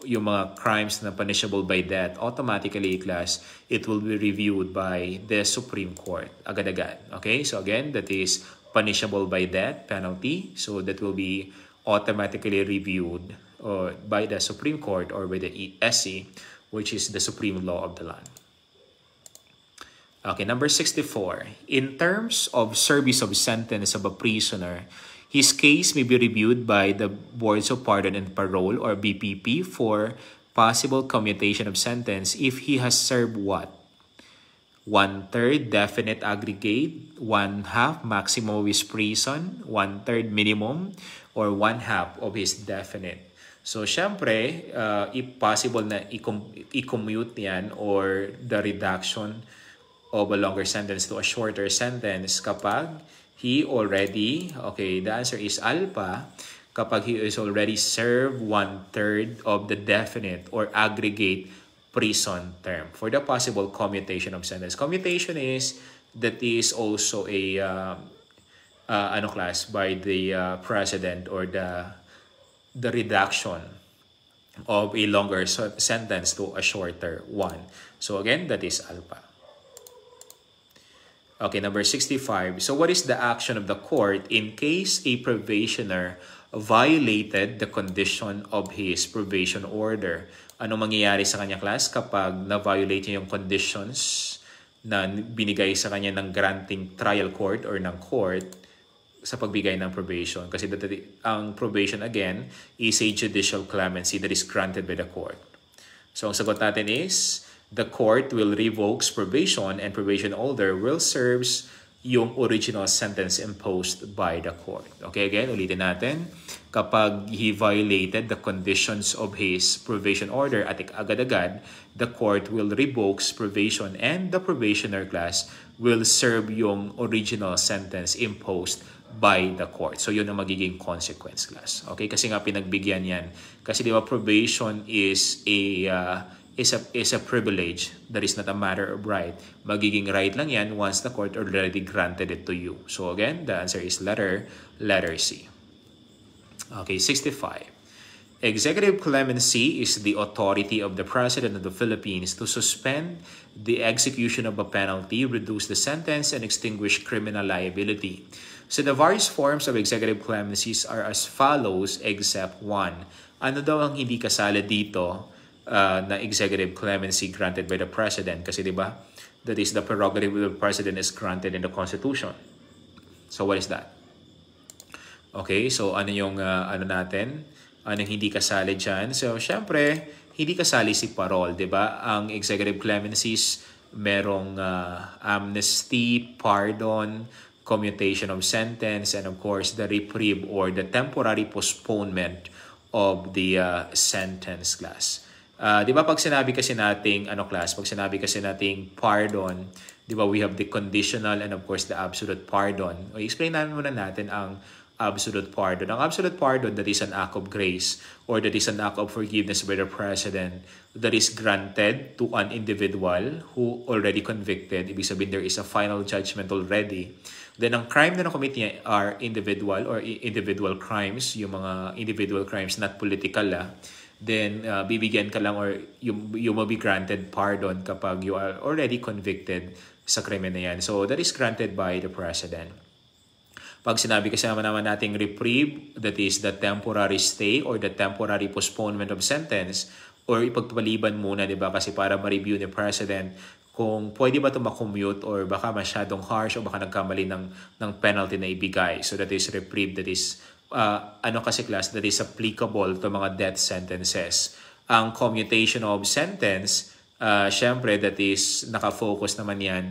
yung mga crimes na punishable by death, automatically, class, it will be reviewed by the Supreme Court. Agad-agad. Okay? So again, that is punishable by death penalty. So that will be automatically reviewed by the Supreme Court or by the SC, which is the supreme law of the land. Okay, number 64. In terms of service of sentence of a prisoner, his case may be reviewed by the Boards of Pardon and Parole or BPP for possible commutation of sentence if he has served what? 1/3 definite aggregate, 1/2 maximum of his prison, 1/3 minimum, or 1/2 of his definite. So, syempre, if possible na i-commute yan or the reduction of a longer sentence to a shorter sentence kapag he already, okay, the answer is alpha, kapag he is already served 1/3 of the definite or aggregate prison term for the possible commutation of sentence. Commutation is that is also a class by the president, or the reduction of a longer sentence to a shorter one. So again, that is alpha. Okay, number 65. So what is the action of the court in case a probationer violated the condition of his probation order? Ano mangyayari sa kanya, class, kapag na-violate niya yung conditions na binigay sa kanya ng granting trial court or ng court sa pagbigay ng probation? Kasi ang probation, again, is a judicial clemency that is granted by the court. So ang sagot natin is, the court will revoke probation and probation holder will serve yung original sentence imposed by the court. Okay, again, ulitin natin. Kapag he violated the conditions of his probation order at agad-agad, the court will revoke probation and the probationer, class, will serve yung original sentence imposed by the court. So yun ang magiging consequence, class. Okay, kasi nga pinagbigyan yan. Kasi di ba probation is a privilege that is not a matter of right. Magiging right lang yan once the court already granted it to you. So again, the answer is letter C. Okay, 65. Executive clemency is the authority of the President of the Philippines to suspend the execution of a penalty, reduce the sentence, and extinguish criminal liability. So the various forms of executive clemencies are as follows except one. Ano daw ang hindi kasali dito na executive clemency granted by the President? Kasi di ba, that is the prerogative of the President is granted in the Constitution. So what is that? Okay, so ano yung natin? Anong hindi kasali dyan? So syempre, hindi kasali si parole, di ba? Ang executive clemencies, merong amnesty, pardon, commutation of sentence, and of course, the reprieve or the temporary postponement of the sentence, class. Di ba pag sinabi kasi nating class, pag sinabi kasi nating pardon, di ba we have the conditional and of course the absolute pardon. O explain muna natin ang absolute pardon. Ang absolute pardon, that is an act of grace or that is an act of forgiveness by the President that is granted to an individual who already convicted. Ibig sabihin, there is a final judgment already. Then ang crime na na-commit niya are individual or individual crimes, yung mga individual crimes, not political then bibigyan ka lang or you will be granted pardon kapag you are already convicted sa krimen na yan. So that is granted by the President. Pag sinabi kasi naman nating reprieve, that is the temporary stay or the temporary postponement of sentence or ipagpaliban muna, di ba? Kasi para ma-review ni President kung pwede ba ito ma-commute or baka masyadong harsh o baka nagkamali ng penalty na ibigay. So that is reprieve, that is kasi class, that is applicable to mga death sentences. Ang commutation of sentence, syempre that is nakafocus naman yan,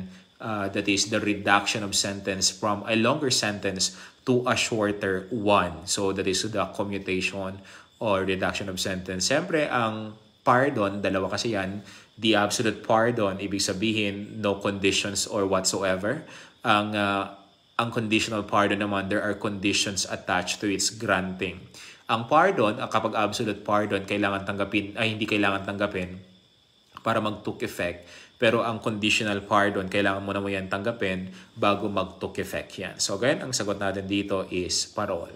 that is the reduction of sentence from a longer sentence to a shorter one. So that is the commutation or reduction of sentence. Siyempre, ang pardon, dalawa kasi yan. The absolute pardon, ibig sabihin, no conditions or whatsoever. Ang conditional pardon naman, there are conditions attached to its granting. Ang pardon, kapag absolute pardon, hindi kailangan tanggapin para mag-took effect. Pero ang conditional pardon, kailangan mo na yan tanggapin bago mag-took effect yan. So again, ang sagot natin dito is parole.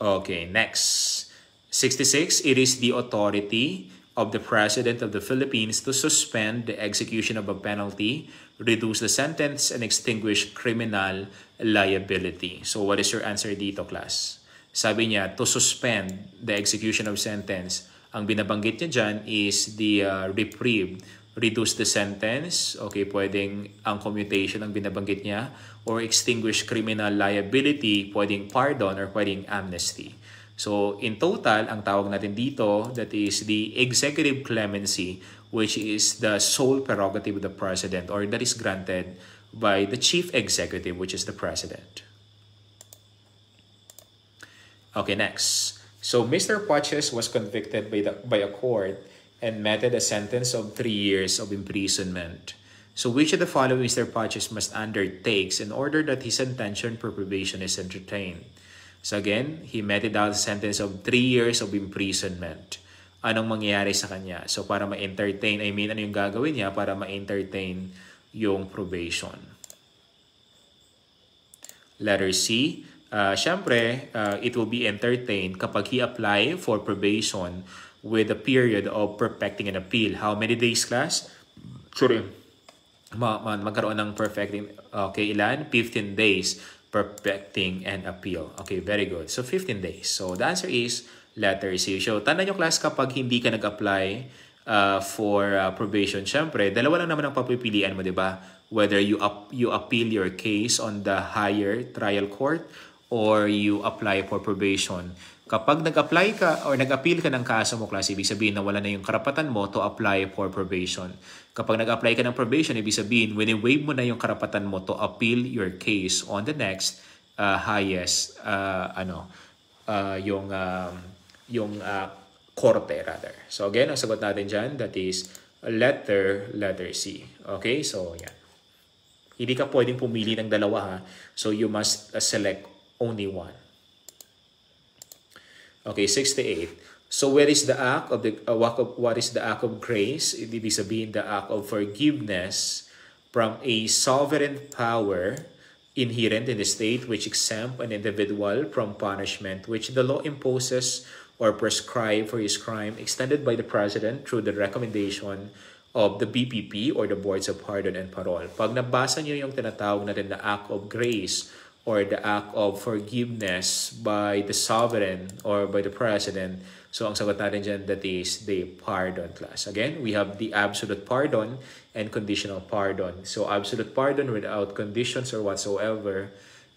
Okay, next. 66, it is the authority of the President of the Philippines to suspend the execution of a penalty, reduce the sentence, and extinguish criminal liability. So what is your answer dito, class? Sabi niya, to suspend the execution of sentence. Ang binabanggit niya dyan is the reprieve, reduce the sentence. Okay, pwedeng ang commutation ang binabanggit niya. Or extinguish criminal liability, pwedeng pardon or pwedeng amnesty. So in total, ang tawag natin dito, that is the executive clemency, which is the sole prerogative of the President or that is granted by the Chief Executive, which is the President. Okay, next. So Mr. Paches was convicted by a court and meted a sentence of 3 years of imprisonment. So which of the following Mr. Patches must undertakes in order that his intention for probation is entertained? So again, he meted out a sentence of 3 years of imprisonment. Anong mangyayari sa kanya? So para ma-entertain, ano yung gagawin niya para ma-entertain yung probation? Letter C, syempre, it will be entertained kapag he apply for probation with a period of perfecting an appeal. How many days, class? Sorry. Magkaroon ng perfecting, okay, ilan? 15 days perfecting an appeal. Okay, very good. So, 15 days. So, the answer is letter C. So, tanda nyo, class, kapag hindi ka nag-apply for probation, syempre, dalawa lang naman ang papipilian mo, di ba? Whether you appeal your case on the higher trial court or you apply for probation. Kapag nag-apply ka or nag-appeal ka ng kaso mo, class, ibig sabihin na wala na yung karapatan mo to apply for probation. Kapag nag-apply ka ng probation, ibig sabihin, wini-waive mo na yung karapatan mo to appeal your case on the next highest, korte rather. So again, ang sagot natin dyan, that is letter C. Okay, so yan. Hindi ka pwedeng pumili ng dalawa ha. So you must select only one. Okay, 68. So where is the act of what is the act of grace? Ibig sabihin the act of forgiveness from a sovereign power inherent in the state which exempt an individual from punishment which the law imposes or prescribe for his crime extended by the President through the recommendation of the BPP or the Boards of Pardon and Parole. Pag nabasa niyo yung tinatawag natin the act of grace or the act of forgiveness by the sovereign or by the President, so ang sagot natin dyan, that is the pardon, class. Again, we have the absolute pardon and conditional pardon. So absolute pardon without conditions or whatsoever,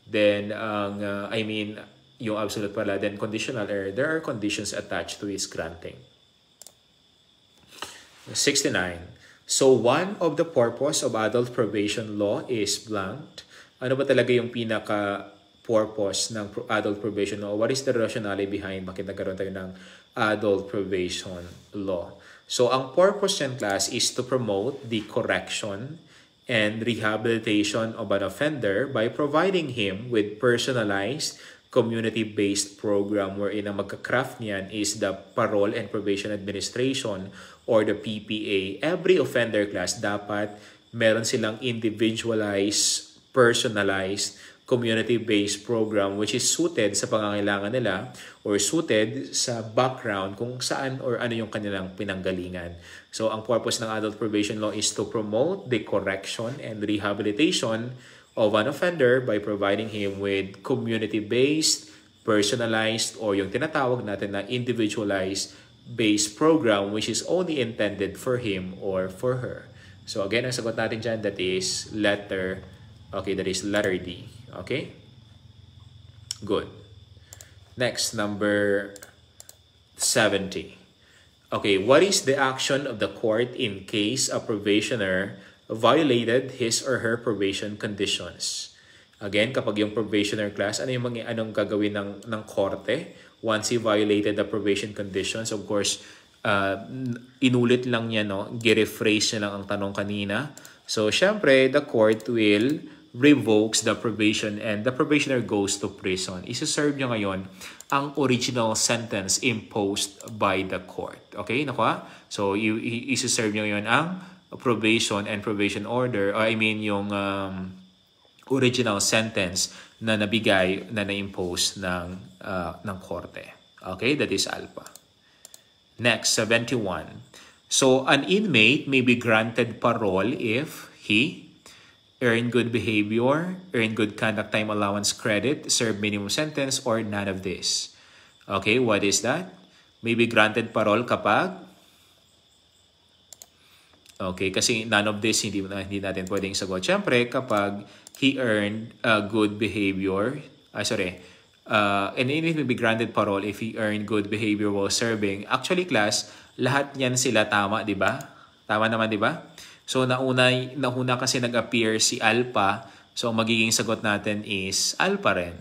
then yung absolute pala, then conditional, there are conditions attached to its granting. 69. So one of the purpose of adult probation law is blank. Ano ba talaga yung pinaka-purpose ng adult probation law? What is the rationale behind bakit nagkaroon tayo ng adult probation law? So ang purpose yan, class, is to promote the correction and rehabilitation of an offender by providing him with personalized community-based program wherein ang magka-craft niyan is the Parole and Probation Administration or the PPA. Every offender, class, dapat meron silang individualized, personalized, community-based program which is suited sa pangangailangan nila or suited sa background kung saan or ano yung kanilang pinanggalingan. So, ang purpose ng adult probation law is to promote the correction and rehabilitation of an offender by providing him with community-based, personalized, or yung tinatawag natin na individualized based program which is only intended for him or for her. So again, ang sagot natin dyan, that is letter D. Okay? Good. Next, number 70. Okay, what is the action of the court in case a probationer violated his or her probation conditions? Again, kapag yung probationer, class, anong gagawin ng korte once he violated the probation conditions? Of course, inulit lang niya, no? Gi-rephrase niya lang ang tanong kanina. So, syempre, the court will revokes the probation and the probationer goes to prison. Isa-serve niya ngayon ang original sentence imposed by the court. Okay, nakuha? So, isa-serve niya ngayon ang probation and probation order, yung original sentence na nabigay, na na-impose ng korte. Okay, that is ALPA. Next, 71. So, an inmate may be granted parole if he earn good behavior, earn good conduct time allowance credit, serve minimum sentence, or none of this. Okay, what is that? May be granted parole kapag okay, kasi none of this, hindi natin pwedeng sagot. Siyempre, kapag he earned good behavior, and it may be granted parole if he earned good behavior while serving. Actually, class, lahat yan sila tama, di ba? Tama naman, di ba? So, nauna kasi nag-appear si Alpha. So, ang magiging sagot natin is Alpha rin.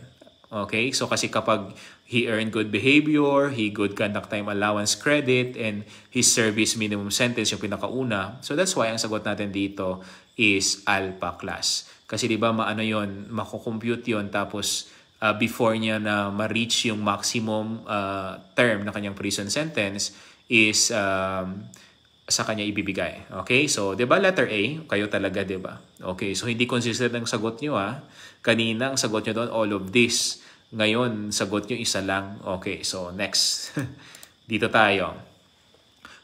Okay? So, kasi kapag he earned good behavior, he good conduct time allowance credit, and his service minimum sentence yung pinakauna. So that's why ang sagot natin dito is ALPA class. Kasi di ba maano yon, makukompute yon, tapos before niya na ma-reach yung maximum term na kanyang prison sentence is sa kanya ibibigay. Okay? So, 'di ba letter A, kayo talaga, 'di ba? Okay, so hindi consistent ang sagot niyo ha. Kanina ang sagot niyo doon all of this. Ngayon, sagot niyo isa lang. Okay, so next. Dito tayo.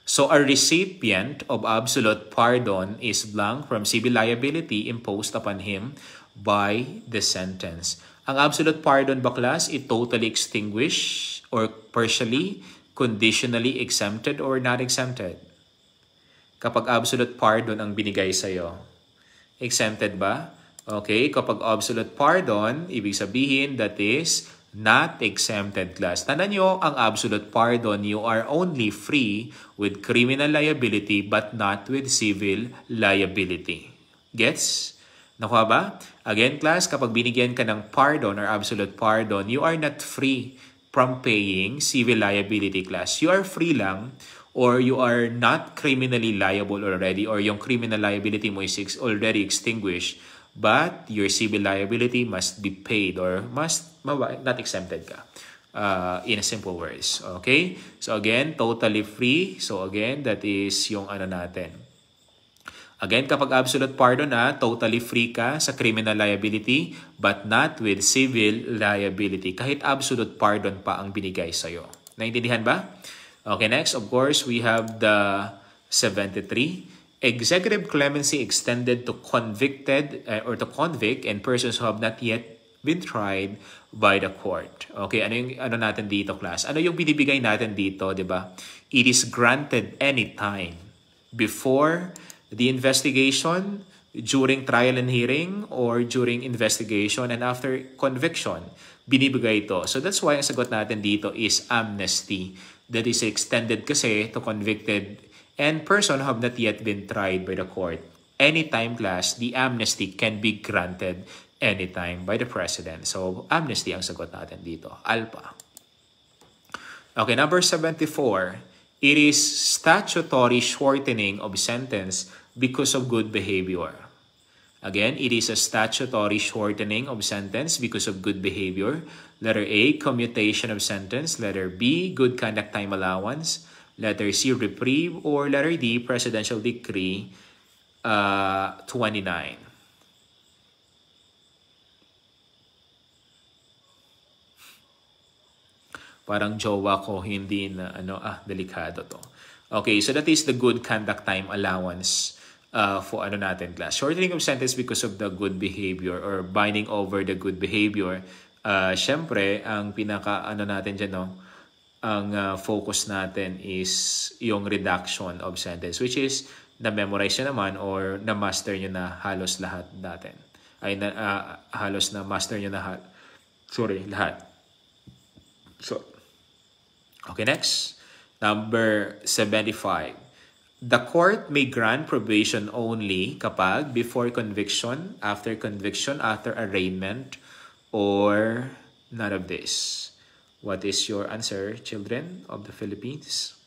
So, a recipient of absolute pardon is blank from civil liability imposed upon him by the sentence. Ang absolute pardon ba class, it totally extinguished or partially, conditionally exempted or not exempted? Kapag absolute pardon ang binigay sa'yo, exempted ba? Okay, kapag absolute pardon, ibig sabihin that is not exempted class. Tandaan nyo, ang absolute pardon, you are only free with criminal liability but not with civil liability. Gets? Nakuha ba? Again class, kapag binigyan ka ng pardon or absolute pardon, you are not free from paying civil liability class. You are free lang or you are not criminally liable already or yung criminal liability mo is already extinguished but your civil liability must be paid or not exempted ka. In simple words. Okay? So again, totally free. So again, that is yung ano natin. Again, kapag absolute pardon totally free ka sa criminal liability but not with civil liability. Kahit absolute pardon pa ang binigay sa'yo. Naintindihan ba? Okay, next, of course, we have the 73. Executive clemency extended to convicted or to convict and persons who have not yet been tried by the court. Okay, ano natin dito, class? Ano yung binibigay natin dito, di ba? It is granted anytime before the investigation, during trial and hearing, or during investigation and after conviction. Binibigay ito. So that's why ang sagot natin dito is amnesty. That is extended kasi to convicted and person who have not yet been tried by the court. Anytime class, the amnesty can be granted anytime by the President. So, amnesty ang sagot natin dito. ALPA. Okay, number 74. It is statutory shortening of sentence because of good behavior. Again, it is a statutory shortening of sentence because of good behavior. Letter A, commutation of sentence. Letter B, good conduct time allowance. Letter C, reprieve. Or letter D, Presidential Decree 29. Parang jowa ko, hindi na, delikado to. Okay, so that is the good conduct time allowance for ano natin class. Shortening of sentence because of the good behavior or binding over the good behavior. Syempre, ang pinaka natin dyan, ang focus natin is yung reduction of sentence, which is na-memorize nyo naman or na-master nyo na halos lahat natin. Halos na-master nyo na lahat. So, okay, next. Number 75. The court may grant probation only kapag before conviction, after arraignment, or none of this. What is your answer, children of the Philippines?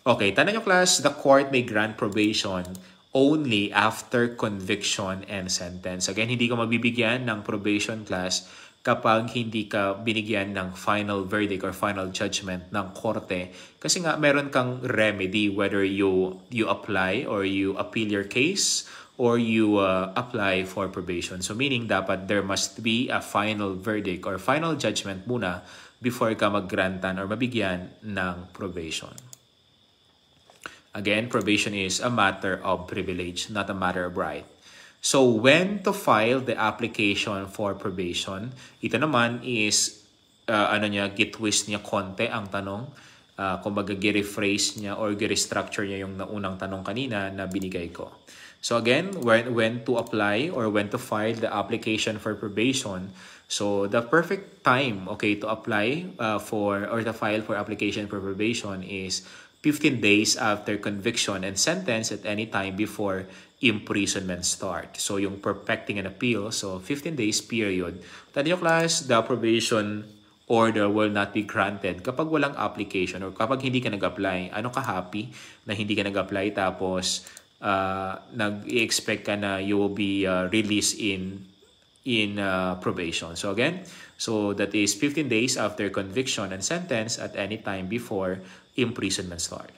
Okay, tanong nyo class, the court may grant probation only after conviction and sentence. Again, hindi ka mabibigyan ng probation class kapag hindi ka binigyan ng final verdict or final judgment ng korte. Kasi nga, meron kang remedy whether you apply or you appeal your case or you apply for probation. So meaning, dapat there must be a final verdict or final judgment muna before ka mag-grantan or mabigyan ng probation. Again, probation is a matter of privilege, not a matter of right. So, when to file the application for probation? Ito naman is, gitwist niya konti ang tanong. Kumbaga, gi-rephrase niya or gi-restructure niya yung naunang tanong kanina na binigay ko. So, again, when to apply or when to file the application for probation? So the perfect time, okay, to apply for or to file for application for probation is 15 days after conviction and sentence at any time before imprisonment start. So yung perfecting an appeal, so 15 days period. Tanda nyo class, the probation order will not be granted kapag walang application or kapag hindi ka nag-apply. Ano ka happy na hindi ka nag-apply tapos nag-expect ka na you will be released in probation. So again, so that is 15 days after conviction and sentence at any time before imprisonment start.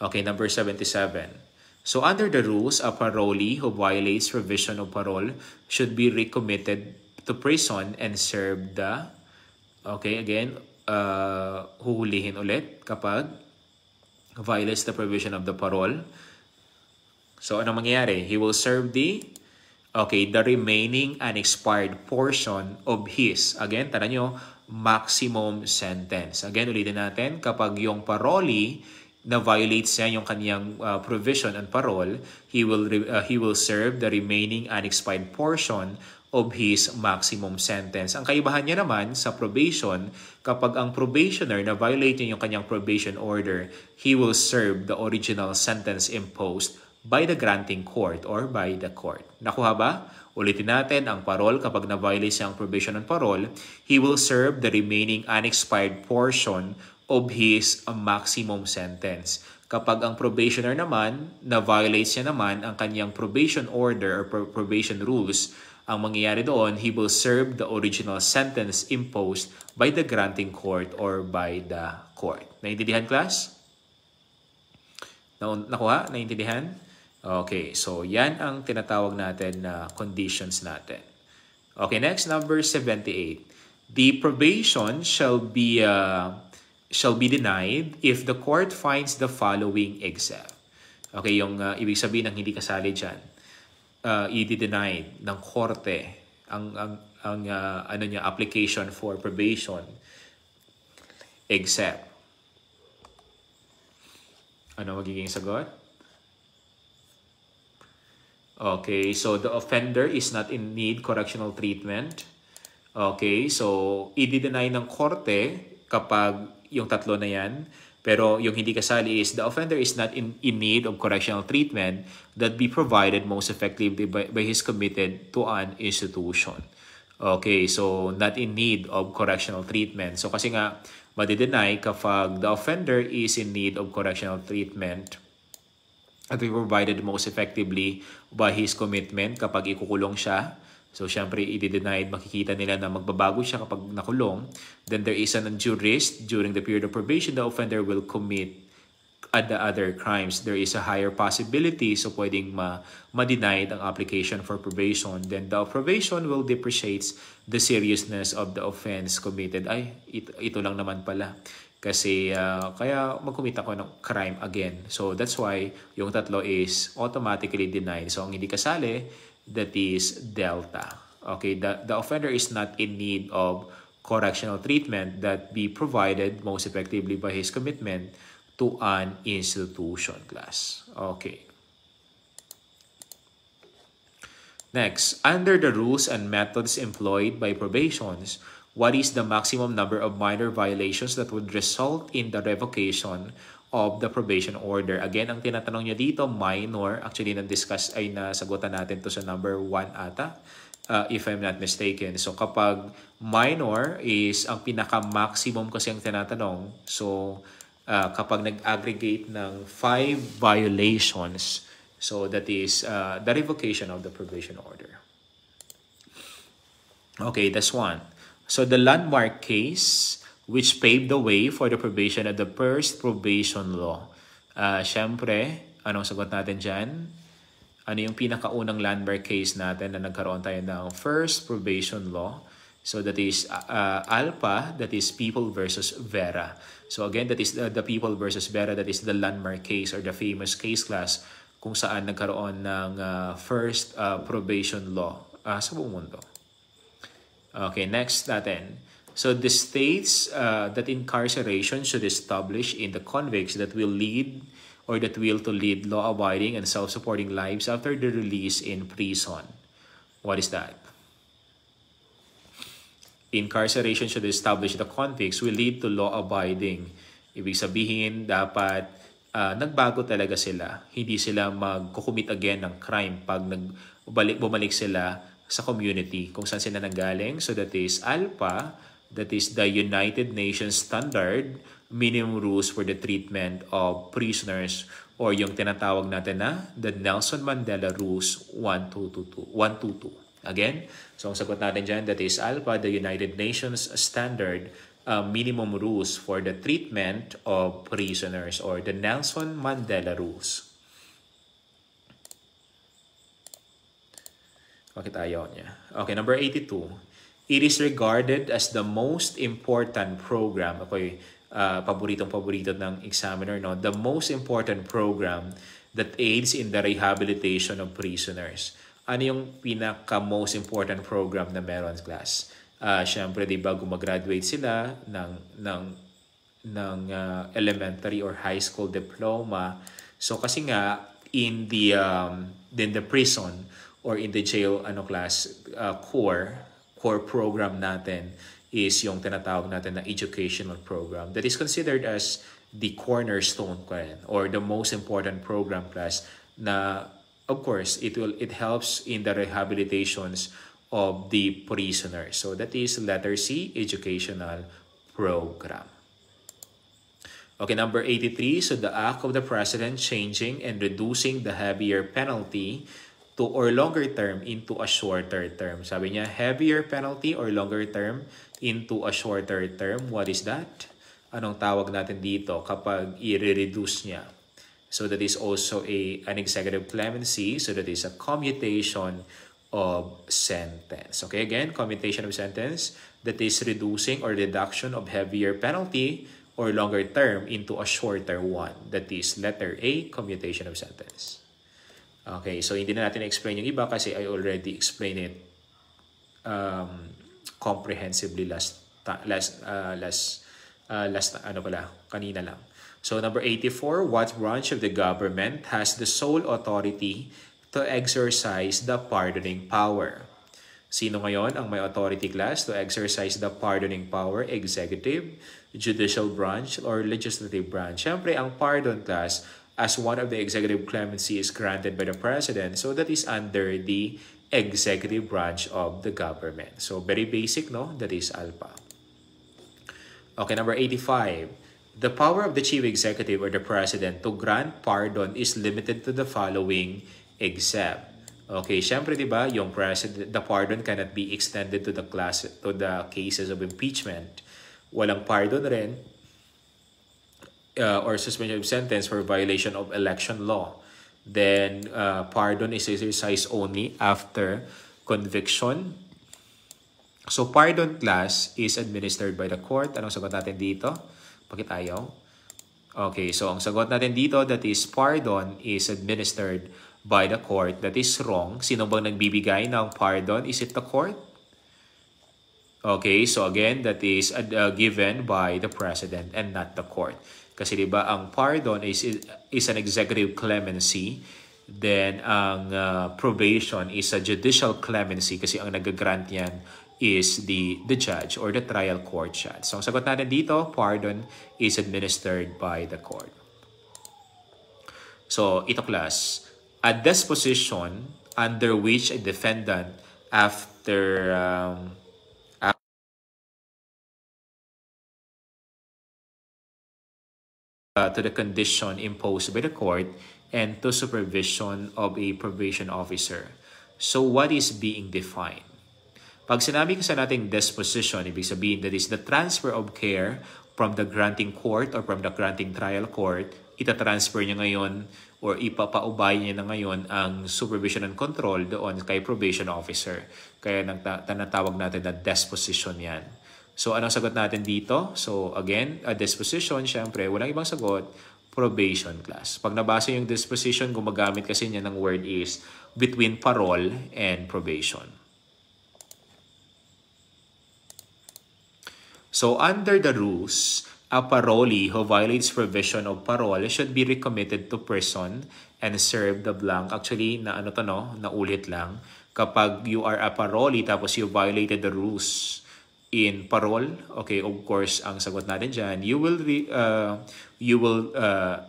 Okay, number 77. So under the rules, a parolee who violates provision of parole should be recommitted to prison and serve the, okay, again, huhulihin ulit kapag violates the provision of the parole. So ano mangyayari? He will serve the remaining unexpired portion of his, again, tanda nyo, maximum sentence. Again, ulitin natin, kapag yung parolee na violates niya yung kanyang provision on parole, he will serve the remaining unexpired portion of his maximum sentence. Ang kaibahan niya naman sa probation, kapag ang probationer na violate niya yung kanyang probation order, he will serve the original sentence imposed by the granting court or by the court. Nakuha ba? Ulitin natin, ang parole, kapag na-violate siya ang probation on parole, he will serve the remaining unexpired portion of his maximum sentence. Kapag ang probationer naman, na-violate siya naman ang kanyang probation order or probation rules, ang mangyayari doon, he will serve the original sentence imposed by the granting court or by the court. Naintindihan, class? Nakuha? Naintindihan? Okay, so yan ang tinatawag natin na conditions natin. Okay, next, number 78. The probation shall be denied if the court finds the following except. Okay, yung ibig sabihin ng hindi kasali dyan, i-denied ng korte ang application for probation except. Ano magiging sagot? Okay, so the offender is not in need correctional treatment. Okay, so i-deny ng korte kapag yung tatlo na yan. Pero yung hindi kasali is the offender is not in need of correctional treatment that be provided most effectively by his committed to an institution. Okay, so not in need of correctional treatment. So kasi nga, madi-deny kapag the offender is in need of correctional treatment at be provided most effectively by his commitment kapag ikukulong siya. So, syempre, i-deny, makikita nila na magbabago siya kapag nakulong. Then there is an undue risk during the period of probation the offender will commit the other crimes. There is a higher possibility so pwedeng ma-deny ang application for probation. Then the probation will depreciate the seriousness of the offense committed. Ay, ito lang naman pala. Kasi kaya mag-commit ako ng crime again. So that's why yung tatlo is automatically denied. So ang hindi kasali, that is delta. Okay, the offender is not in need of correctional treatment that be provided most effectively by his commitment to an institution, class. Okay. Next, under the rules and methods employed by probations, what is the maximum number of minor violations that would result in the revocation of the probation order? Again, ang tinatanong niya dito, minor. Actually, na-discuss ay nasagutan natin to sa number 1 ata, if I'm not mistaken. So, kapag minor is ang pinaka-maximum kasi ang tinatanong. So, kapag nag-aggregate ng 5 violations, so that is the revocation of the probation order. Okay, that's one. So the landmark case which paved the way for the probation of the first probation law. Siyempre, anong sagot natin dyan? Ano yung pinakaunang landmark case natin na nagkaroon tayo ng first probation law? So that is ALPA, that is People versus Vera. So again, that is the People versus Vera, that is the landmark case or the famous case class kung saan nagkaroon ng first probation law sa buong mundo. Okay, next natin. So the states that incarceration should establish in the convicts that will lead or that will to lead law-abiding and self-supporting lives after the release in prison. What is that? incarceration should establish the convicts will lead to law-abiding. Ibig sabihin, dapat nagbago talaga sila. Hindi sila mag-commit again ng crime pag bumalik sila sa community kung saan sila nanggaling. So that is ALPA, that is the United Nations Standard Minimum Rules for the Treatment of Prisoners, or yung tinatawag natin na the Nelson Mandela Rules 122. Again, so ang sagot natin dyan, that is ALPA, the United Nations Standard Minimum Rules for the Treatment of Prisoners, or the Nelson Mandela Rules. Bakit ayaw niya? Okay, number 82. It is regarded as the most important program. Okay, paborito ng examiner, no? The most important program that aids in the rehabilitation of prisoners. Ano yung pinaka-most important program na meron, class? Siyempre, di ba, gumagraduate sila ng elementary or high school diploma. So, kasi nga, in the prison or in the jail, core program natin is yung tinatawag natin na educational program that is considered as the cornerstone or the most important program, class, na of course it helps in the rehabilitations of the prisoners. So that is letter C, educational program. Okay, number 83. So the act of the president changing and reducing the heavier penalty to or longer term into a shorter term. Sabi niya, heavier penalty or longer term into a shorter term. What is that? Anong tawag natin dito kapag i-reduce niya? So that is also an executive clemency. So that is a commutation of sentence. Okay, again, commutation of sentence, that is reducing or reduction of heavier penalty or longer term into a shorter one. That is letter A, commutation of sentence. Okay, so hindi na natin explain yung iba kasi I already explained it comprehensively kanina lang. So number 84, what branch of the government has the sole authority to exercise the pardoning power? Sino ngayon ang may authority, class, to exercise the pardoning power? Executive, judicial branch, or legislative branch? Siyempre, ang pardon, class, as one of the executive clemency is granted by the president, so that is under the executive branch of the government. So very basic, no? That is ALPA. Okay, number 85. The power of the chief executive or the president to grant pardon is limited to the following except. Okay, syempre, di ba, yung president, the pardon cannot be extended to the cases of impeachment. Walang pardon rin or suspension of sentence for violation of election law. Then, pardon is exercised only after conviction. So, pardon, class, is administered by the court. Anong sagot natin dito? Bakit ayaw? Okay, so ang sagot natin dito, that is pardon is administered by the court. That is wrong. Sino bang nagbibigay ng pardon? Is it the court? Okay, so again, that is given by the president and not the court. Kasi diba, ang pardon is an executive clemency. Then, ang probation is a judicial clemency kasi ang nag-grant yan is the judge or the trial court judge. So, ang sagot natin dito, pardon is administered by the court. So, ito, class, a disposition under which a defendant after to the condition imposed by the court and to supervision of a probation officer. So, what is being defined? Pag sinabi kasi natin disposition, ibig sabihin that is the transfer of care from the granting court or from the granting trial court, itatransfer niya ngayon or ipapaubay niya na ngayon ang supervision and control doon kay probation officer. Kaya natawag natin na disposition yan. So, anong sagot natin dito? So, again, a disposition, syempre, walang ibang sagot, probation, class. Pag nabasa yung disposition, gumagamit kasi niya ng word is between parole and probation. So, under the rules, a parolee who violates provision of parole should be recommitted to prison and serve the blank. Actually, naulit lang. Kapag you are a parolee tapos you violated the rules in parole, okay, of course, ang sagot natin dyan, you will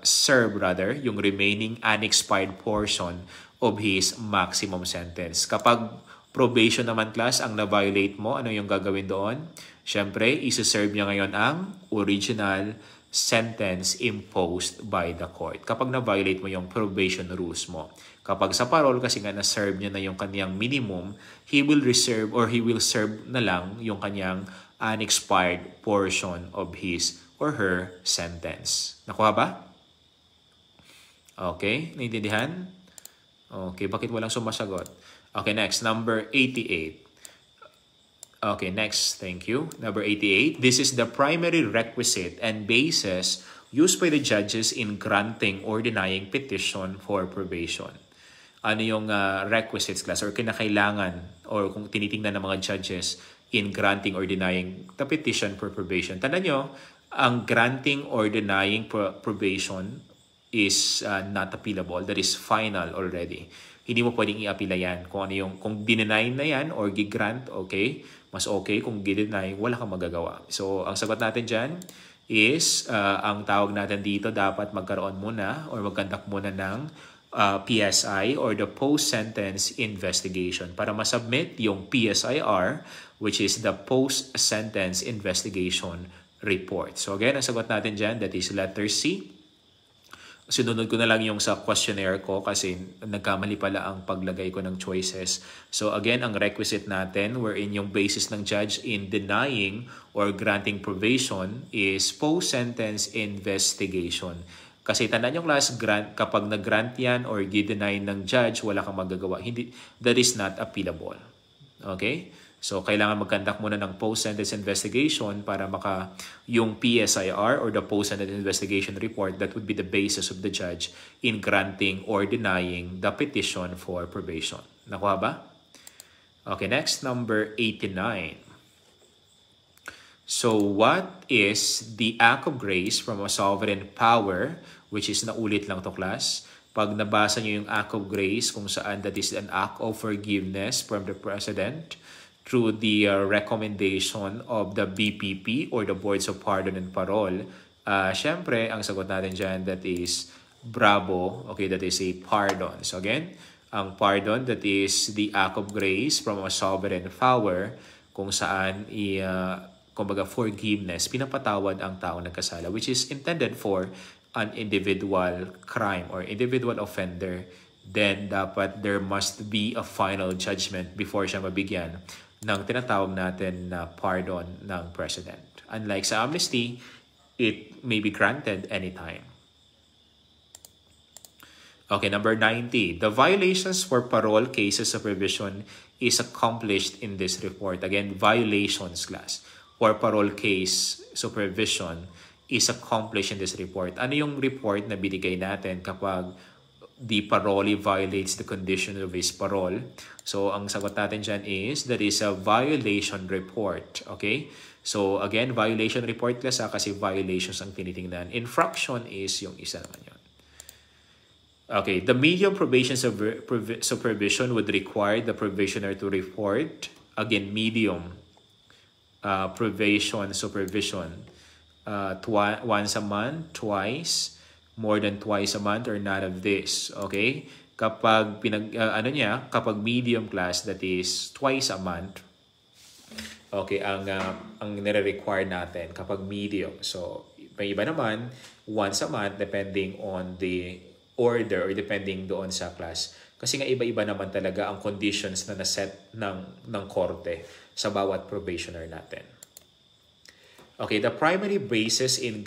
serve rather yung remaining unexpired portion of his maximum sentence. Kapag probation naman class ang na-violate mo, ano yung gagawin doon? Siyempre, isi-serve niya ngayon ang original sentence imposed by the court. Kapag na-violate mo yung probation rules mo. Kapag sa parole, kasi nga na-serve niya na yung kanyang minimum, he will serve na lang yung kanyang unexpired portion of his or her sentence. Nakuha ba? Okay, naintindihan? Okay, bakit walang sumasagot? Okay, next, number 88. Okay, next, thank you. Number 88, this is the primary requisite and basis used by the judges in granting or denying petition for probation. Ano yung requisites class or kinakailangan or kung tinitingnan ng mga judges in granting or denying the petition for probation. Tandaan nyo, ang granting or denying probation is not appealable. That is final already. Hindi mo pwedeng i-appeal yan. Kung dineny na yan or gigrant, okay. Mas okay. Kung gideny, wala kang magagawa. So, ang sagot natin dyan is, ang tawag natin dito, dapat magkaroon muna or mag-conduct muna ng PSI or the post-sentence investigation para masubmit yung PSIR, which is the post-sentence investigation report. So again, ang sagot natin dyan, that is letter C. Sinunod ko na lang yung sa questionnaire ko kasi nagkamali pala ang paglagay ko ng choices. So again, ang requisite natin wherein yung basis ng judge in denying or granting probation is post-sentence investigation. Kasi tandaan yung class, kapag nag-grant yan or gi-deny ng judge, wala kang magagawa. That is not appealable. Okay? So, kailangan mag-conduct muna ng post-sentence investigation para yung PSIR or the post-sentence investigation report, that would be the basis of the judge in granting or denying the petition for probation. Nakuha ba? Okay, next, number 89. So, what is the act of grace from a sovereign power, which is naulit lang to class? Pag nabasa nyo yung act of grace, kung saan that is an act of forgiveness from the President through the recommendation of the BPP or the Boards of Pardon and Parole, syempre, ang sagot natin dyan, that is bravo, okay, that is a pardon. So again, ang pardon, that is the act of grace from a sovereign power, kung saan kumbaga forgiveness, pinapatawad ang tao nagkasala, which is intended for an individual crime or individual offender, then dapat there must be a final judgment before siya mabigyan ng tinatawag natin na pardon ng President. Unlike sa amnesty, it may be granted anytime. Okay, number 90. The violations for parole cases of revision is accomplished in this report. Again, violations class for parole case supervision is accomplished in this report. Ano yung report na binigay natin kapag the parolee violates the condition of his parole? So, ang sagot natin dyan is, that is a violation report. Okay? So, again, violation report class kasi violations ang tinitingnan. Infraction is yung isa naman yun. Okay, the medium probation supervision would require the probationer to report, again, medium probation supervision once a month, twice, more than twice a month, or none of this. Okay? Kapag kapag medium class, that is twice a month. Okay, ang nire-require natin kapag medium. So, may iba naman once a month depending on the order or depending doon sa class. Kasi nga iba-iba naman talaga ang conditions na naset ng korte sa bawat probationer natin. Okay, the primary basis in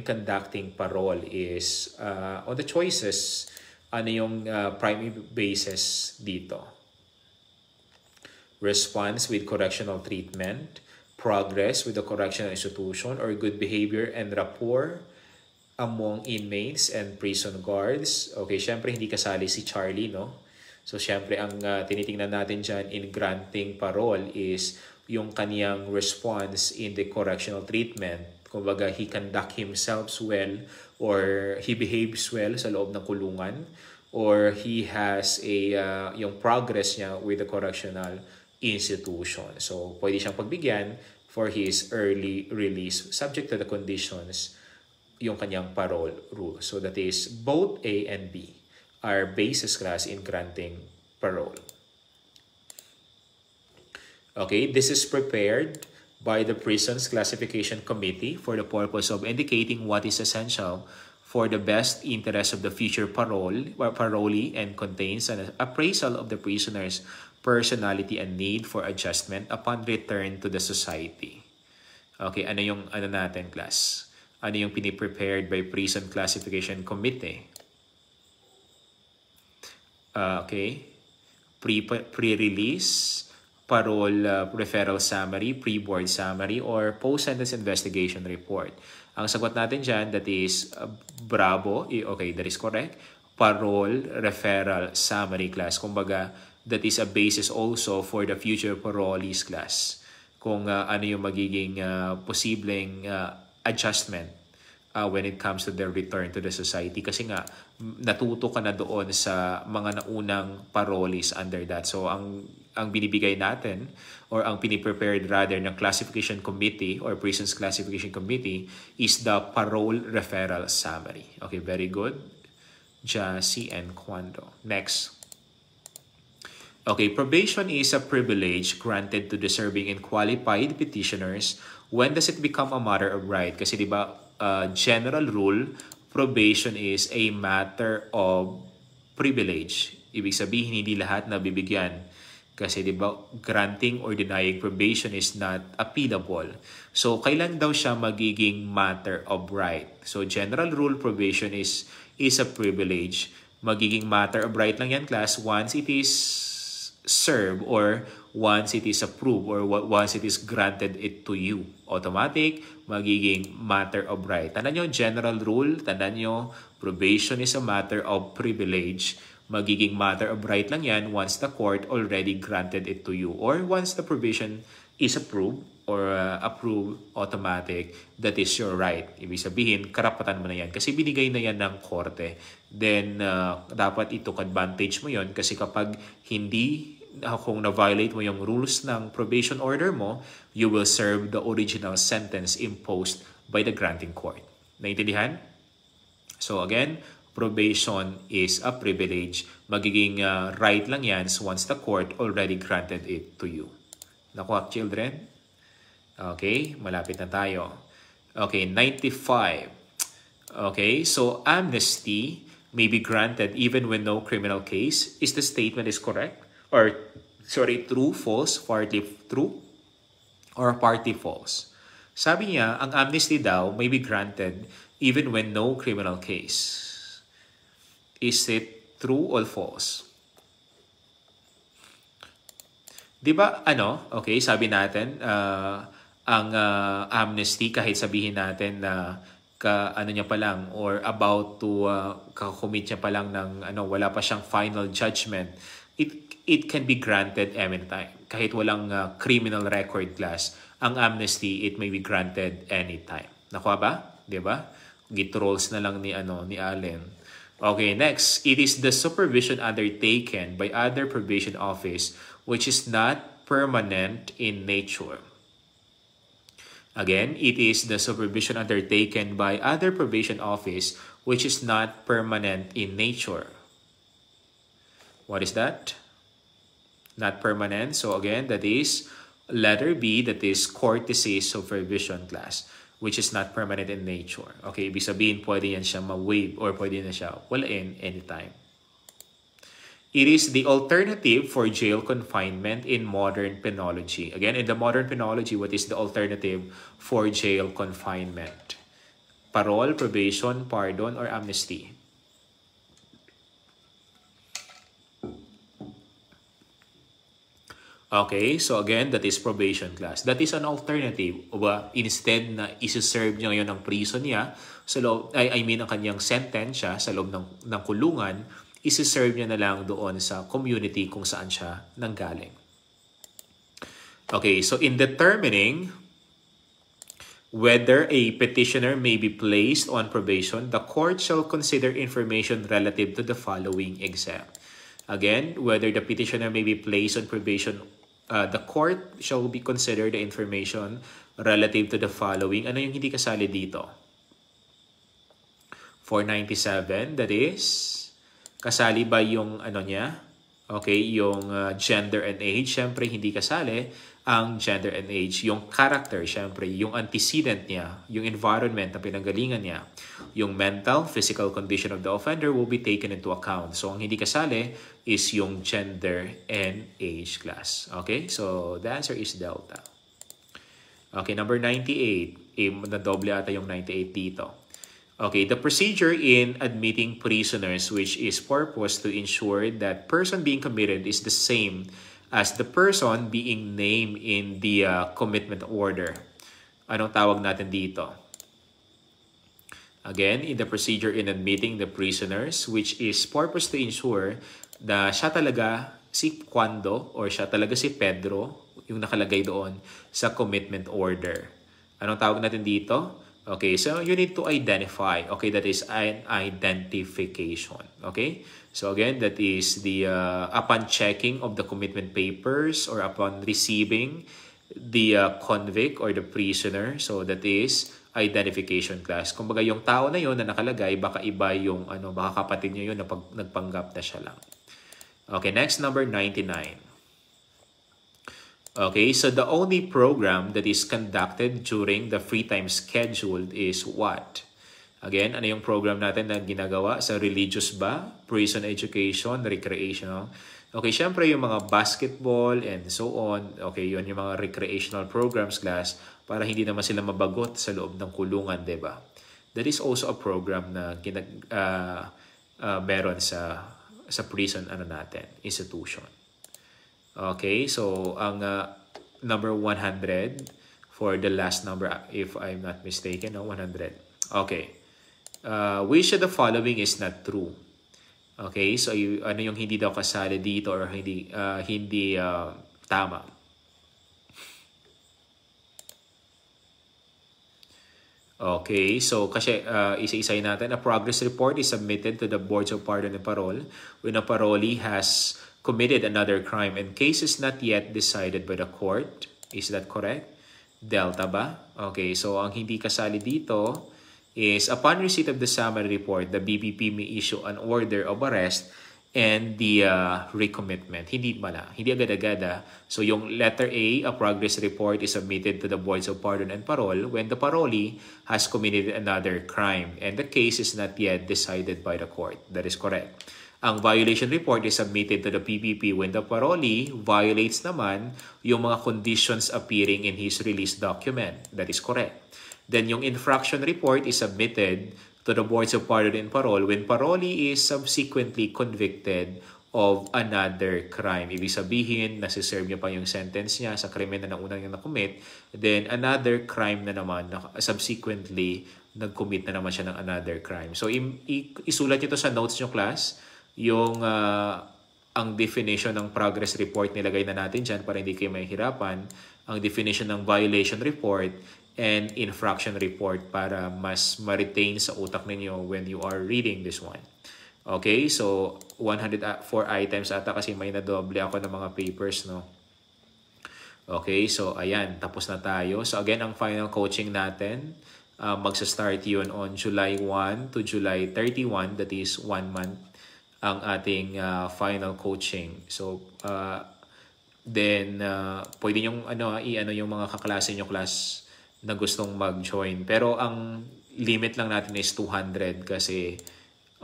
conducting parole is on the choices. Ano yung primary basis dito? Response with correctional treatment, progress with the correctional institution, or good behavior and rapport among inmates and prison guards. Okay, syempre hindi kasali si Charlie, no? So, syempre ang tinitingnan natin dyan in granting parole is yung kaniyang response in the correctional treatment. Kumbaga, he conduct himself well or he behaves well sa loob ng kulungan, or he has yung progress niya with the correctional institution. So, pwede siyang pagbigyan for his early release subject to the conditions yung kanyang parole rule. So that is both A and B are basis class in granting parole. Okay, this is prepared by the prison's classification committee for the purpose of indicating what is essential for the best interest of the future parolee and contains an appraisal of the prisoner's personality and need for adjustment upon return to the society. Okay, ano yung ano natin, class? Ano yung piniprepared by Prison Classification Committee? Okay, pre-release, parole referral summary, pre-board summary, or post-sentence investigation report. Ang sagot natin dyan, that is Bravo. Okay, that is correct. Parole referral summary class. Kumbaga, that is a basis also for the future parolees class. Kung ano yung magiging posibleng adjustment when it comes to their return to the society. Kasi nga, natuto ka na doon sa mga naunang parolees under that. So, ang binibigay natin or ang piniprepared rather ng classification committee or prisons classification committee is the parole referral summary. Okay, very good. Jassy and Quando. Next. Okay, probation is a privilege granted to deserving and qualified petitioners. When does it become a matter of right? Kasi di ba, general rule, probation is a matter of privilege. Ibig sabihin, hindi lahat nabibigyan. Kasi di ba, granting or denying probation is not appealable. So, kailan daw siya magiging matter of right? So, general rule probation is a privilege. Magiging matter of right lang yan, class, once it is served or once it is approved or once it is granted it to you. Automatic, magiging matter of right. Tandaan nyo, general rule, tandaan nyo, probation is a matter of privilege. Magiging matter of right lang yan once the court already granted it to you or once the probation is approved or approved automatic, that is your right. Ibig sabihin, karapatan mo na yan kasi binigay na yan ng korte. Then, dapat itook advantage mo yon kasi kapag hindi, kung na-violate mo yung rules ng probation order mo, you will serve the original sentence imposed by the granting court. Naintindihan? So again, probation is a privilege. Magiging right lang yan once the court already granted it to you. Nakuha, children? Okay, malapit na tayo. Okay, 95. Okay, so amnesty may be granted even when no criminal case. Is the statement is correct? Or, sorry, true, false, partly true, or partly false? Sabi niya, ang amnesty daw may be granted even when no criminal case. Is it true or false? Di ba, okay, sabi natin, ang amnesty, kahit sabihin natin na niya pa lang or about to kakumit niya pa lang ng wala pa siyang final judgment, it can be granted anytime. Kahit walang criminal record class, ang amnesty, it may be granted anytime. Nakuha ba? Di ba? Git rolls na lang ni Allen. Okay, next. It is the supervision undertaken by other probation office which is not permanent in nature. Again, it is the supervision undertaken by other probation office which is not permanent in nature. What is that? Not permanent. So again, that is letter B, that is courtesy supervision class, which is not permanent in nature. Okay, ibig sabihin, pwede yan siya ma-waive or pwede na siya walain anytime. It is the alternative for jail confinement in modern penology. Again, in the modern penology, what is the alternative for jail confinement? Parole, probation, pardon, or amnesty? Okay, so again, that is probation class. That is an alternative. Instead na isi-serve niya ngayon ang prison niya, sa loob, ang kanyang sentence siya sa loob ng kulungan, isi-serve niya na lang doon sa community kung saan siya nanggaling. Okay, so in determining whether a petitioner may be placed on probation, the court shall consider information relative to the following except. Again, whether the petitioner may be placed on probation, the court shall be considered the information relative to the following. Ano yung hindi kasali dito? 497, that is, kasali ba yung ano niya? Okay, yung gender and age, syempre hindi kasali ang gender and age. Yung character, syempre, yung antecedent niya, yung environment na pinanggalingan niya, yung mental, physical condition of the offender will be taken into account. So, ang hindi kasali is yung gender and age class. Okay, so the answer is delta. Okay, number 98. Nadoble ata yung 98 dito. Okay, the procedure in admitting prisoners, which is purpose to ensure that person being committed is the same as the person being named in the commitment order. Anong tawag natin dito? Again, in the procedure in admitting the prisoners, which is purpose to ensure na siya talaga si Cuando or siya talaga si Pedro, yung nakalagay doon sa commitment order. Anong tawag natin dito? Okay, so you need to identify. Okay, that is an identification. Okay, so again, that is the upon checking of the commitment papers or upon receiving the convict or the prisoner. So that is identification class. Kumbaga yung tao na yon na nakalagay, baka iba yung ano, baka kapatid niyo yun na nagpanggap na siya lang. Okay, next, number 99. Okay, so the only program that is conducted during the free time scheduled is what? Again, ano yung program natin na ginagawa sa religious ba? Prison education, recreational. Okay, syempre yung mga basketball and so on. Okay, yun yung mga recreational programs class para hindi naman sila mabagot sa loob ng kulungan, diba? That is also a program na meron sa prison natin, institution. Okay, so ang number 100 for the last number, if I'm not mistaken, 100. Okay. Which of the following is not true? Okay, so ano yung hindi daw kasali dito or hindi tama? Okay, so kasi isa-isay natin. A progress report is submitted to the Boards of Pardon and Parole when a parolee has committed another crime and case is not yet decided by the court. Is that correct? Delta ba? Okay, so ang hindi kasali dito is upon receipt of the summary report, the BPP may issue an order of arrest and the recommitment. Hindi agad-agad. So yung letter A, a progress report is submitted to the Boards of Pardon and Parole when the parolee has committed another crime and the case is not yet decided by the court. That is correct. Ang violation report is submitted to the PPP when the parolee violates naman yung mga conditions appearing in his release document. That is correct. Then yung infraction report is submitted to the Boards of Pardon and Parole when parolee is subsequently convicted of another crime. Ibig sabihin, nasiserve niya pa yung sentence niya sa krimen na naunang niya na-commit. Then another crime na naman, subsequently, nag-commit na naman siya ng another crime. So isulat niyo to sa notes niyo, class. Yung ang definition ng progress report nilagay na natin dyan para hindi kayo mahihirapan. Ang definition ng violation report and infraction report para mas ma-retain sa utak ninyo when you are reading this one. Okay, so 104 items ata kasi may nadoble ako ng mga papers, no? Okay, so ayan, tapos na tayo. So again, ang final coaching natin, magsa-start yun on July 1 to July 31, that is 1 month ang ating final coaching. So then pwede niyong i-ano yung mga kaklase niyo class na gustong mag-join. Pero ang limit lang natin is 200 kasi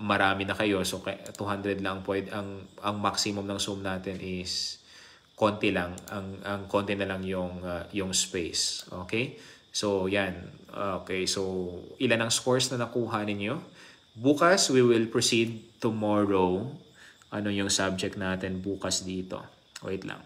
marami na kayo. So 200 lang pwede, ang maximum ng Zoom natin is konti lang. Ang konti na lang yung space. Okay? So yan. Okay, so ilan ang scores na nakuha ninyo? Bukas, we will proceed tomorrow. Ano yung subject natin bukas dito? Wait lang.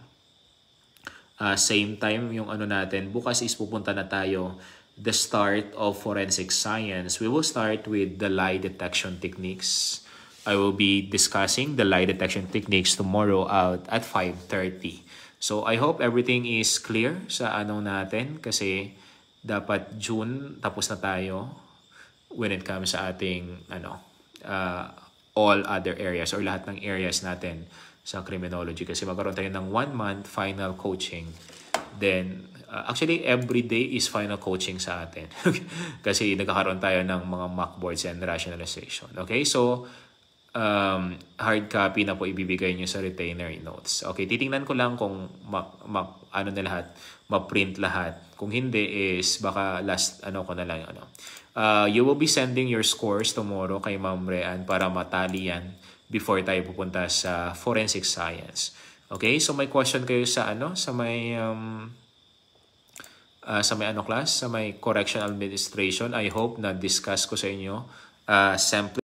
Same time yung natin. Bukas is pupunta na tayo the start of forensic science. We will start with the lie detection techniques. I will be discussing the lie detection techniques tomorrow out at 5:30. So I hope everything is clear sa natin kasi dapat June tapos na tayo when it comes sa ating all other areas or lahat ng areas natin sa criminology kasi magkaroon tayo ng 1 month final coaching. Then Actually, every day is final coaching sa atin. Kasi nagkakaroon tayo ng mga mock boards and rationalization. Okay, so hard copy na po ibibigay nyo sa retainer notes. Okay, titingnan ko lang kung ano na lahat, ma-print lahat. Kung hindi is baka last ko na lang you will be sending your scores tomorrow kay Ma'am Rean para matali yan before tayo pupunta sa forensic science. Okay, so may question kayo sa sa may class, sa may correctional administration. I hope na discuss ko sa inyo sample